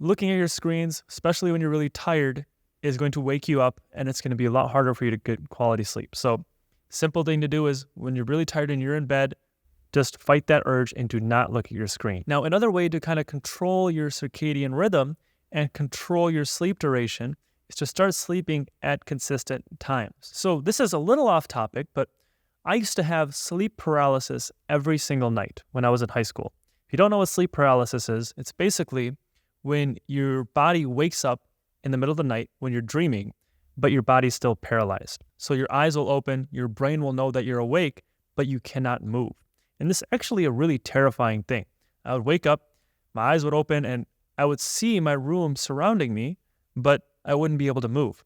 looking at your screens, especially when you're really tired, is going to wake you up, and it's going to be a lot harder for you to get quality sleep. So simple thing to do is, when you're really tired and you're in bed, just fight that urge and do not look at your screen. Now, another way to kind of control your circadian rhythm and control your sleep duration is to start sleeping at consistent times. So this is a little off topic, but I used to have sleep paralysis every single night when I was in high school. If you don't know what sleep paralysis is, it's basically when your body wakes up in the middle of the night when you're dreaming, but your body's still paralyzed. So your eyes will open, your brain will know that you're awake, but you cannot move. And this is actually a really terrifying thing. I would wake up, my eyes would open, and I would see my room surrounding me, but I wouldn't be able to move.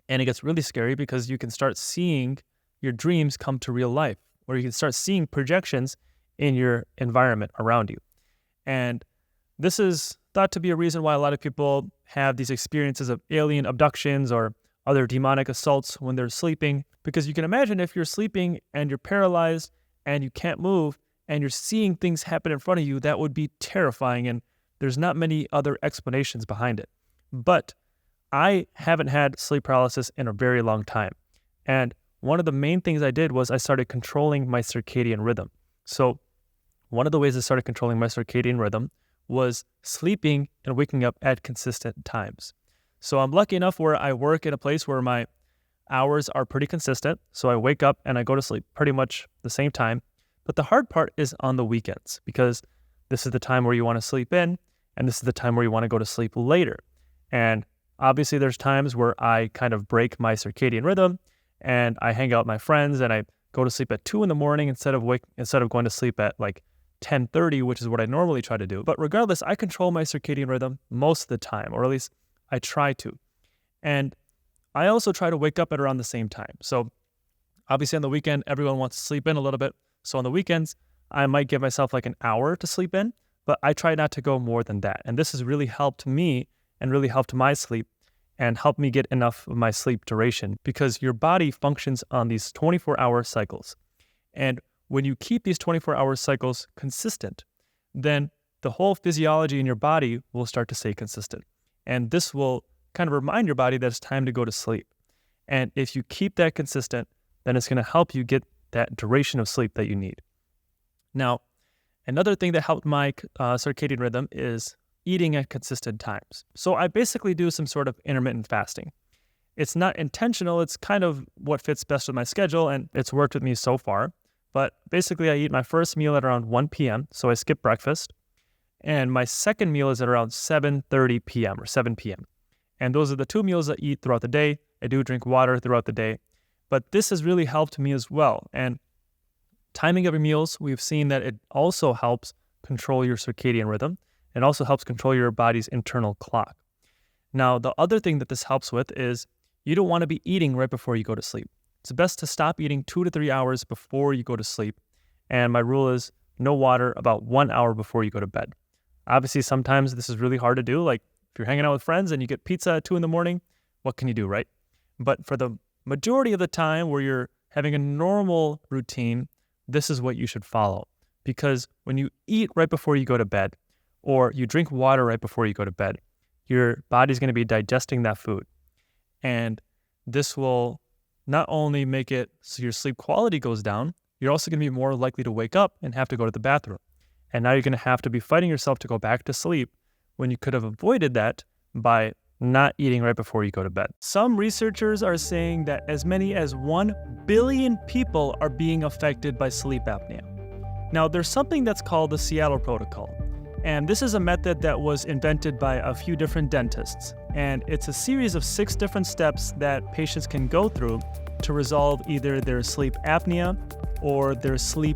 And it gets really scary, because you can start seeing your dreams come to real life, or you can start seeing projections in your environment around you. And this is thought to be a reason why a lot of people have these experiences of alien abductions or other demonic assaults when they're sleeping, because you can imagine if you're sleeping and you're paralyzed and you can't move and you're seeing things happen in front of you, that would be terrifying, and there's not many other explanations behind it. But I haven't had sleep paralysis in a very long time, and one of the main things I did was I started controlling my circadian rhythm. So one of the ways I started controlling my circadian rhythm was sleeping and waking up at consistent times. So I'm lucky enough where I work in a place where my hours are pretty consistent. So I wake up and I go to sleep pretty much the same time. But the hard part is on the weekends, because this is the time where you want to sleep in, and this is the time where you want to go to sleep later. And obviously there's times where I kind of break my circadian rhythm and I hang out with my friends and I go to sleep at 2 in the morning instead of going to sleep at like 10:30, which is what I normally try to do. But regardless, I control my circadian rhythm most of the time, or at least I try to. And I also try to wake up at around the same time. So obviously on the weekend, everyone wants to sleep in a little bit. So on the weekends, I might give myself like an hour to sleep in, but I try not to go more than that. And this has really helped me and really helped my sleep and helped me get enough of my sleep duration, because your body functions on these 24-hour cycles. And when you keep these 24-hour cycles consistent, then the whole physiology in your body will start to stay consistent. And this will kind of remind your body that it's time to go to sleep. And if you keep that consistent, then it's going to help you get that duration of sleep that you need. Now, another thing that helped my circadian rhythm is eating at consistent times. So I basically do some sort of intermittent fasting. It's not intentional, it's kind of what fits best with my schedule, and it's worked with me so far. But basically, I eat my first meal at around 1 p.m., so I skip breakfast. And my second meal is at around 7:30 p.m. or 7 p.m. And those are the 2 meals I eat throughout the day. I do drink water throughout the day. But this has really helped me as well. And timing of your meals, we've seen that it also helps control your circadian rhythm. It also helps control your body's internal clock. Now, the other thing that this helps with is you don't want to be eating right before you go to sleep. It's best to stop eating 2 to 3 hours before you go to sleep. And my rule is no water about 1 hour before you go to bed. Obviously, sometimes this is really hard to do. Like if you're hanging out with friends and you get pizza at 2 in the morning, what can you do, right? But for the majority of the time where you're having a normal routine, this is what you should follow. Because when you eat right before you go to bed, or you drink water right before you go to bed, your body's going to be digesting that food. And this will not only make it so your sleep quality goes down, you're also going to be more likely to wake up and have to go to the bathroom. And now you're going to have to be fighting yourself to go back to sleep when you could have avoided that by not eating right before you go to bed. Some researchers are saying that as many as 1 billion people are being affected by sleep apnea. Now, there's something that's called the Seattle Protocol. And this is a method that was invented by a few different dentists. And it's a series of 6 different steps that patients can go through to resolve either their sleep apnea or their sleep